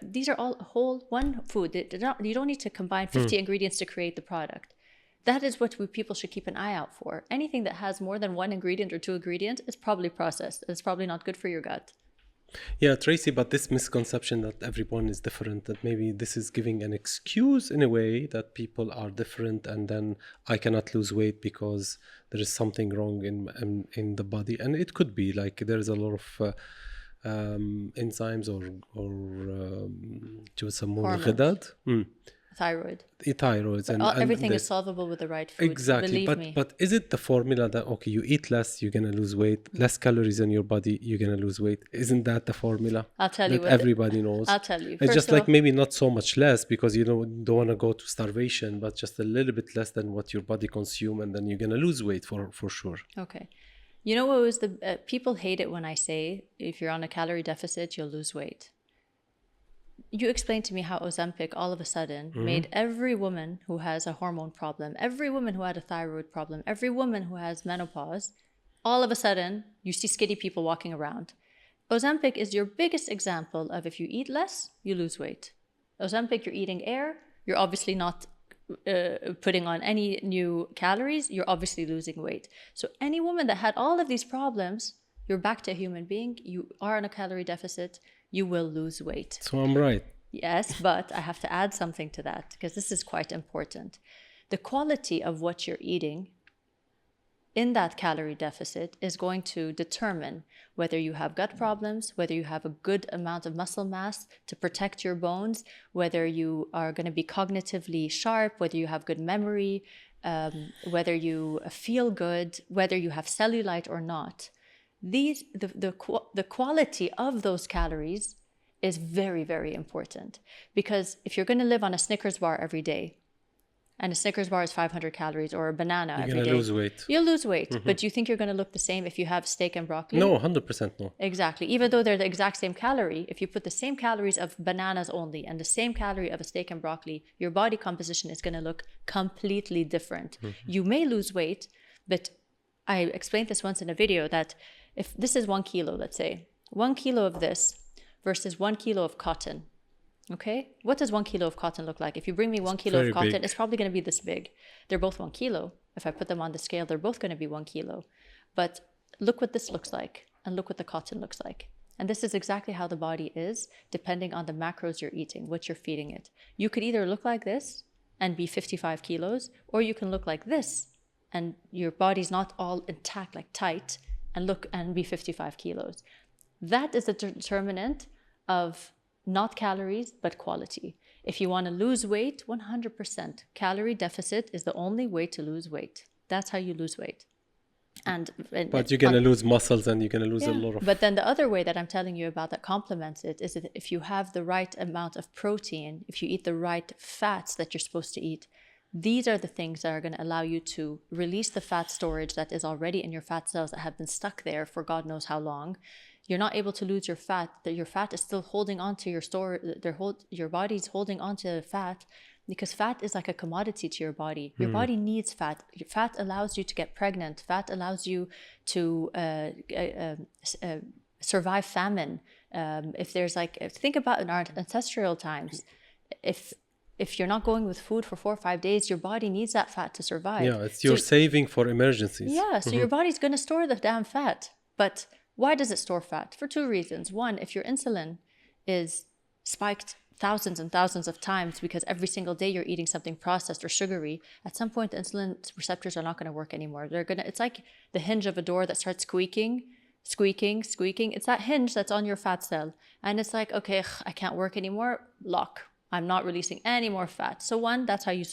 these are all whole one food. You don't need to combine 50 ingredients to create the product. That is what people should keep an eye out for. Anything that has more than one ingredient or two ingredients is probably processed. It's probably not good for your gut. Yeah, Tracy, but this misconception that everyone is different, that maybe this is giving an excuse in a way that people are different and then I cannot lose weight because there is something wrong in the body. And it could be like there is a lot of enzymes or thyroids and everything is solvable with the right food. Exactly. But is it the formula that okay, you eat less, you're gonna lose weight, less calories in your body, you're gonna lose weight? Isn't that the formula? I'll tell you what everybody knows. I'll tell you. It's just like maybe not so much less because you don't want to go to starvation, but just a little bit less than what your body consumes, and then you're gonna lose weight for sure. Okay. You know what was people hate it when I say if you're on a calorie deficit, you'll lose weight. You explained to me how Ozempic all of a sudden made every woman who has a hormone problem, every woman who had a thyroid problem, every woman who has menopause, all of a sudden you see skinny people walking around. Ozempic is your biggest example of if you eat less, you lose weight. Ozempic, you're eating air, you're obviously not putting on any new calories, you're obviously losing weight. So any woman that had all of these problems, you're back to a human being, you are on a calorie deficit, you will lose weight. So I'm right. Yes, but I have to add something to that because this is quite important. The quality of what you're eating in that calorie deficit is going to determine whether you have gut problems, whether you have a good amount of muscle mass to protect your bones, whether you are going to be cognitively sharp, whether you have good memory, whether you feel good, whether you have cellulite or not. The quality of those calories is very, very important because if you're going to live on a Snickers bar every day, and a Snickers bar is 500 calories, or a banana every day, you're going to lose weight. You'll lose weight, but do you think you're going to look the same if you have steak and broccoli? No, 100% no. Exactly. Even though they're the exact same calorie, if you put the same calories of bananas only and the same calorie of a steak and broccoli, your body composition is going to look completely different. You may lose weight, but I explained this once in a video that if this is 1 kilo, let's say, 1 kilo of this versus 1 kilo of cotton. Okay, what does 1 kilo of cotton look like? If you bring me 1 kilo of cotton, it's probably going to be this big. They're both 1 kilo. If I put them on the scale, they're both going to be 1 kilo. But look what this looks like and look what the cotton looks like. And this is exactly how the body is, depending on the macros you're eating, what you're feeding it. You could either look like this and be 55 kilos, or you can look like this and your body's not all intact, like tight, and look and be 55 kilos. That is a determinant of not calories, but quality. If you want to lose weight, 100%, calorie deficit is the only way to lose weight. That's how you lose weight. But you're going to lose muscles and you're going to lose a lot of... But then the other way that I'm telling you about that complements it is that if you have the right amount of protein, if you eat the right fats that you're supposed to eat, these are the things that are going to allow you to release the fat storage that is already in your fat cells that have been stuck there for God knows how long. You're not able to lose your fat, that your fat is still holding on to your your body's holding on to fat because fat is like a commodity to your body. Your body needs fat. Fat allows you to get pregnant. Fat allows you to survive famine. If there's think about in our ancestral times, if you're not going with food for 4 or 5 days, your body needs that fat to survive. Yeah, you're saving for emergencies. Yeah, so your body's going to store the damn fat. But why does it store fat? For 2 reasons. One, if your insulin is spiked thousands and thousands of times because every single day you're eating something processed or sugary, at some point the insulin receptors are not going to work anymore. It's like the hinge of a door that starts squeaking. It's that hinge that's on your fat cell. And it's like, okay, I can't work anymore. Lock. I'm not releasing any more fat. So one, that's how you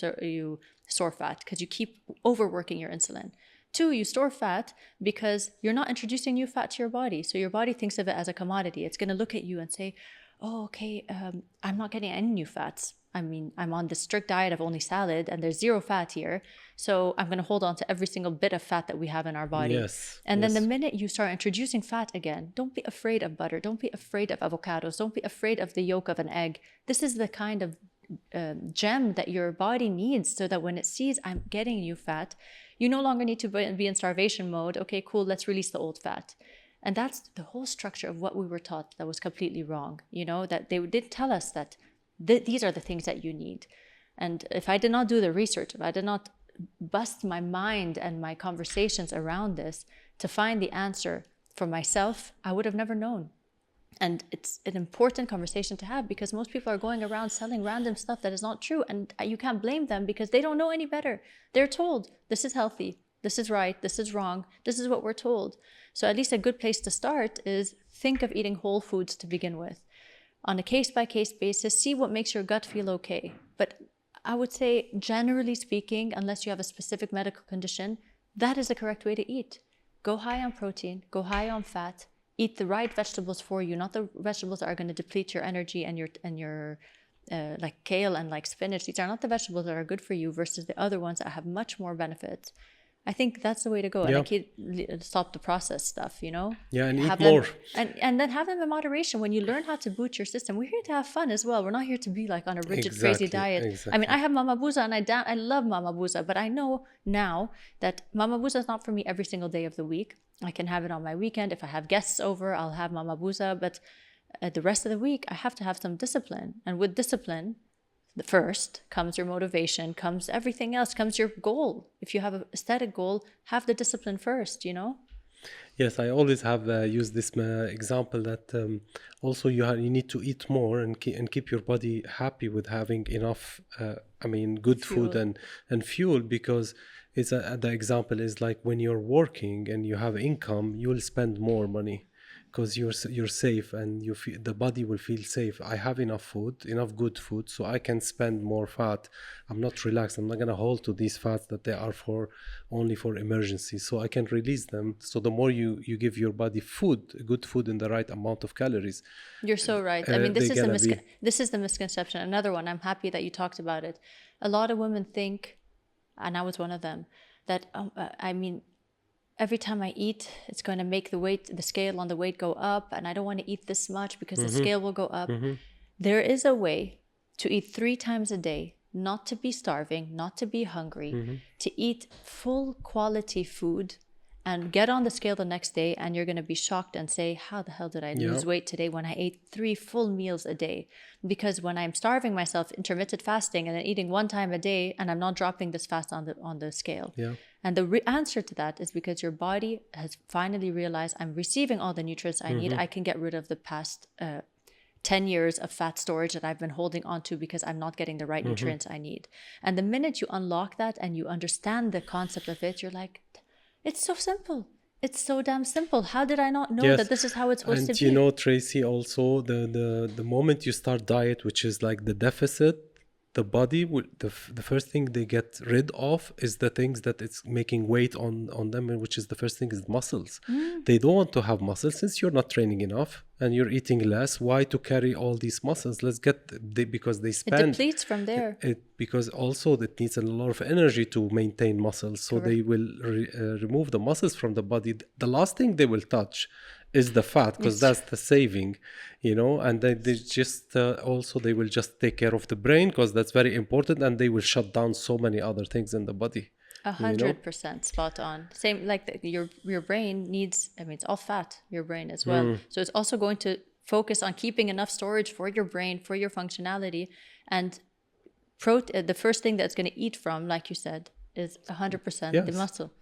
store fat, because you keep overworking your insulin. Two, you store fat because you're not introducing new fat to your body. So your body thinks of it as a commodity. It's going to look at you and say, oh, okay, I'm not getting any new fats. I mean, I'm on this strict diet of only salad and there's zero fat here. So I'm going to hold on to every single bit of fat that we have in our body. Yes. And then the minute you start introducing fat again, don't be afraid of butter. Don't be afraid of avocados. Don't be afraid of the yolk of an egg. This is the kind of gem that your body needs, so that when it sees I'm getting new fat, you no longer need to be in starvation mode. Okay, cool, let's release the old fat. And that's the whole structure of what we were taught that was completely wrong. You know, that they did tell us that these are the things that you need. And if I did not do the research, if I did not bust my mind and my conversations around this to find the answer for myself, I would have never known. And it's an important conversation to have, because most people are going around selling random stuff that is not true. And you can't blame them because they don't know any better. They're told this is healthy, this is right, this is wrong, this is what we're told. So at least a good place to start is think of eating whole foods to begin with. On a case-by-case basis, see what makes your gut feel okay. But I would say, generally speaking, unless you have a specific medical condition, that is the correct way to eat. Go high on protein, go high on fat, eat the right vegetables for you, not the vegetables that are going to deplete your energy and your like kale and like spinach. These are not the vegetables that are good for you versus the other ones that have much more benefits. I think that's the way to go. Yeah. And I stop the processed stuff, you know? Yeah, and have eat more. And then have them in moderation. When you learn how to boot your system, we're here to have fun as well. We're not here to be like on a rigid, crazy diet. Exactly. I mean, I have MamaBooza and I love MamaBooza, but I know now that MamaBooza is not for me every single day of the week. I can have it on my weekend. If I have guests over, I'll have MamaBooza. But the rest of the week, I have to have some discipline. And with discipline, the first comes your motivation, comes everything else, comes your goal. If you have an aesthetic goal, have the discipline first, you know? Yes, I always have used this example that also you need to eat more and keep your body happy with having enough, good Fuel. food and fuel, because it's the example is like when you're working and you have income, you will spend more money because you're safe and the body will feel safe. I have enough food, enough good food, so I can spend more fat. I'm not relaxed. I'm not going to hold to these fats that they are only for emergencies, so I can release them. So the more you give your body good food in the right amount of calories. You're so right. I mean, this is the misconception. Another one, I'm happy that you talked about it. A lot of women think, and I was one of them, that every time I eat, it's going to make the scale on the weight go up, and I don't want to eat this much because the scale will go up. There is a way to eat 3 times a day, not to be starving, not to be hungry, to eat full quality food and get on the scale the next day, and you're going to be shocked and say, how the hell did I lose weight today when I ate 3 full meals a day? Because when I'm starving myself, intermittent fasting, and then eating 1 time a day, and I'm not dropping this fast on the scale. Yeah. And the answer to that is because your body has finally realized, I'm receiving all the nutrients I need. I can get rid of the past 10 years of fat storage that I've been holding on to because I'm not getting the right nutrients I need. And the minute you unlock that and you understand the concept of it, you're like, it's so simple. It's so damn simple. How did I not know that this is how it's supposed to be? And you know, Tracy, also the moment you start diet, which is like the deficit, the body will, the first thing they get rid of is the things that it's making weight on them, which is the first thing is muscles. They don't want to have muscles since you're not training enough and you're eating less. Why to carry all these muscles? Because they spend. It depletes from there. Because also it needs a lot of energy to maintain muscles. So they will remove the muscles from the body. The last thing they will touch is the fat, because that's the saving, you know, and they just also they will just take care of the brain because that's very important, and they will shut down so many other things in the body. 100% spot on. Same like your brain needs, I mean, it's all fat, your brain as well. So it's also going to focus on keeping enough storage for your brain, for your functionality. And the first thing that's going to eat from, like you said, is 100% the muscle.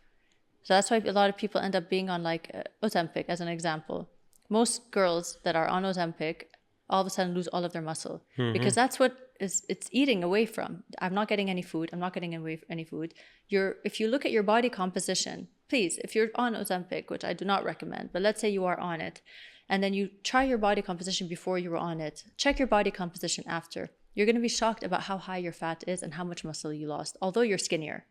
So that's why a lot of people end up being on like Ozempic, as an example. Most girls that are on Ozempic all of a sudden lose all of their muscle. Because that's what it's eating away from. I'm not getting any food. I'm not getting any food. If you look at your body composition, please, if you're on Ozempic, which I do not recommend, but let's say you are on it, and then you try your body composition before you were on it, check your body composition after. You're going to be shocked about how high your fat is and how much muscle you lost, although you're skinnier.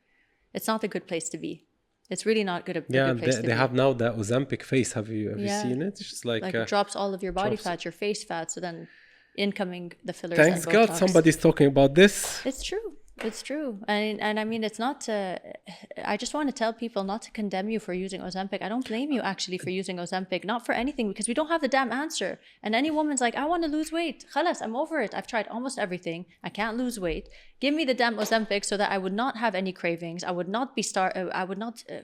It's not a good place to be. It's really not good. Yeah, they have now the Ozempic face. Have you seen it? It's just like it drops all of your body fat, your face fat. So then incoming the fillers. Thanks God somebody's talking about this. It's true. It's true. And I mean, it's not I just want to tell people not to condemn you for using Ozempic. I don't blame you actually for using Ozempic, not for anything, because we don't have the damn answer. And any woman's like, I want to lose weight. Khalas, I'm over it. I've tried almost everything. I can't lose weight. Give me the damn Ozempic so that I would not have any cravings. I would not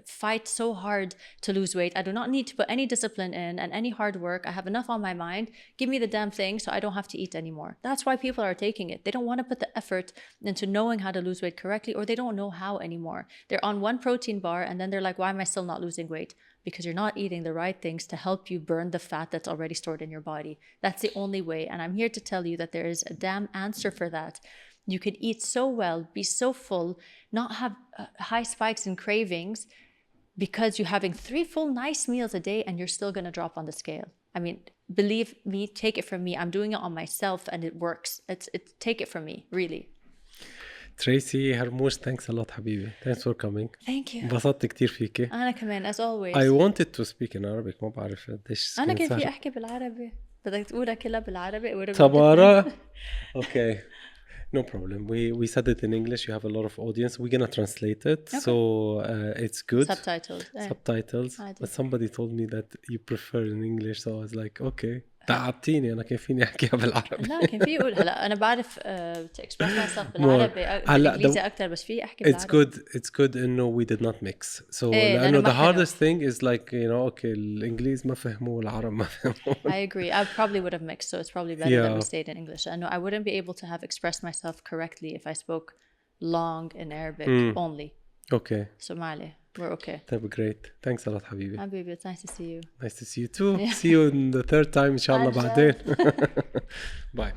fight so hard to lose weight. I do not need to put any discipline in and any hard work. I have enough on my mind. Give me the damn thing so I don't have to eat anymore. That's why people are taking it. They don't want to put the effort into knowing how to lose weight correctly, or they don't know how anymore. They're on one protein bar and then they're like, why am I still not losing weight? Because you're not eating the right things to help you burn the fat that's already stored in your body. That's the only way. And I'm here to tell you that there is a damn answer for that. You could eat so well, be so full, not have high spikes in cravings because you're having 3 full nice meals a day and you're still going to drop on the scale. I mean, believe me, take it from me. I'm doing it on myself and it works. Take it from me, really. Tracy, Harmoush, thanks a lot حبيبي. Thanks for coming. Thank you. انبسطت كتير فيكي. أنا كمان as always. I wanted to speak in Arabic. ما بعرف قديش. أنا كيف في أحكي بالعربي. بدك تقولها كلها بالعربي. تبارا. Okay. No problem. We said it in English. You have a lot of audience. We're gonna translate it, okay. So it's good. Subtitles. But somebody told me that you prefer in English, so I was like, okay. تعبتيني أنا كيف فيني أحكيها بالعربي. لا كان في يقول هلا أنا بعرف to express myself بالعربي بالإنجليزي أكتر بس في أحكي بالعربي. It's good إنه we did not mix. So لأنه the hardest thing is like okay الإنجليز ما فهموا والعرب ما فهموا. I agree. I probably would have mixed, so it's probably better that we stayed in English. I know I wouldn't be able to have expressed myself correctly if I spoke long in Arabic only. Okay. So Mali. We're okay. That'd be great. Thanks a lot حبيبي. حبيبي, it's nice to see you. Nice to see you too. See you in the third time إن شاء الله بعدين. Bye.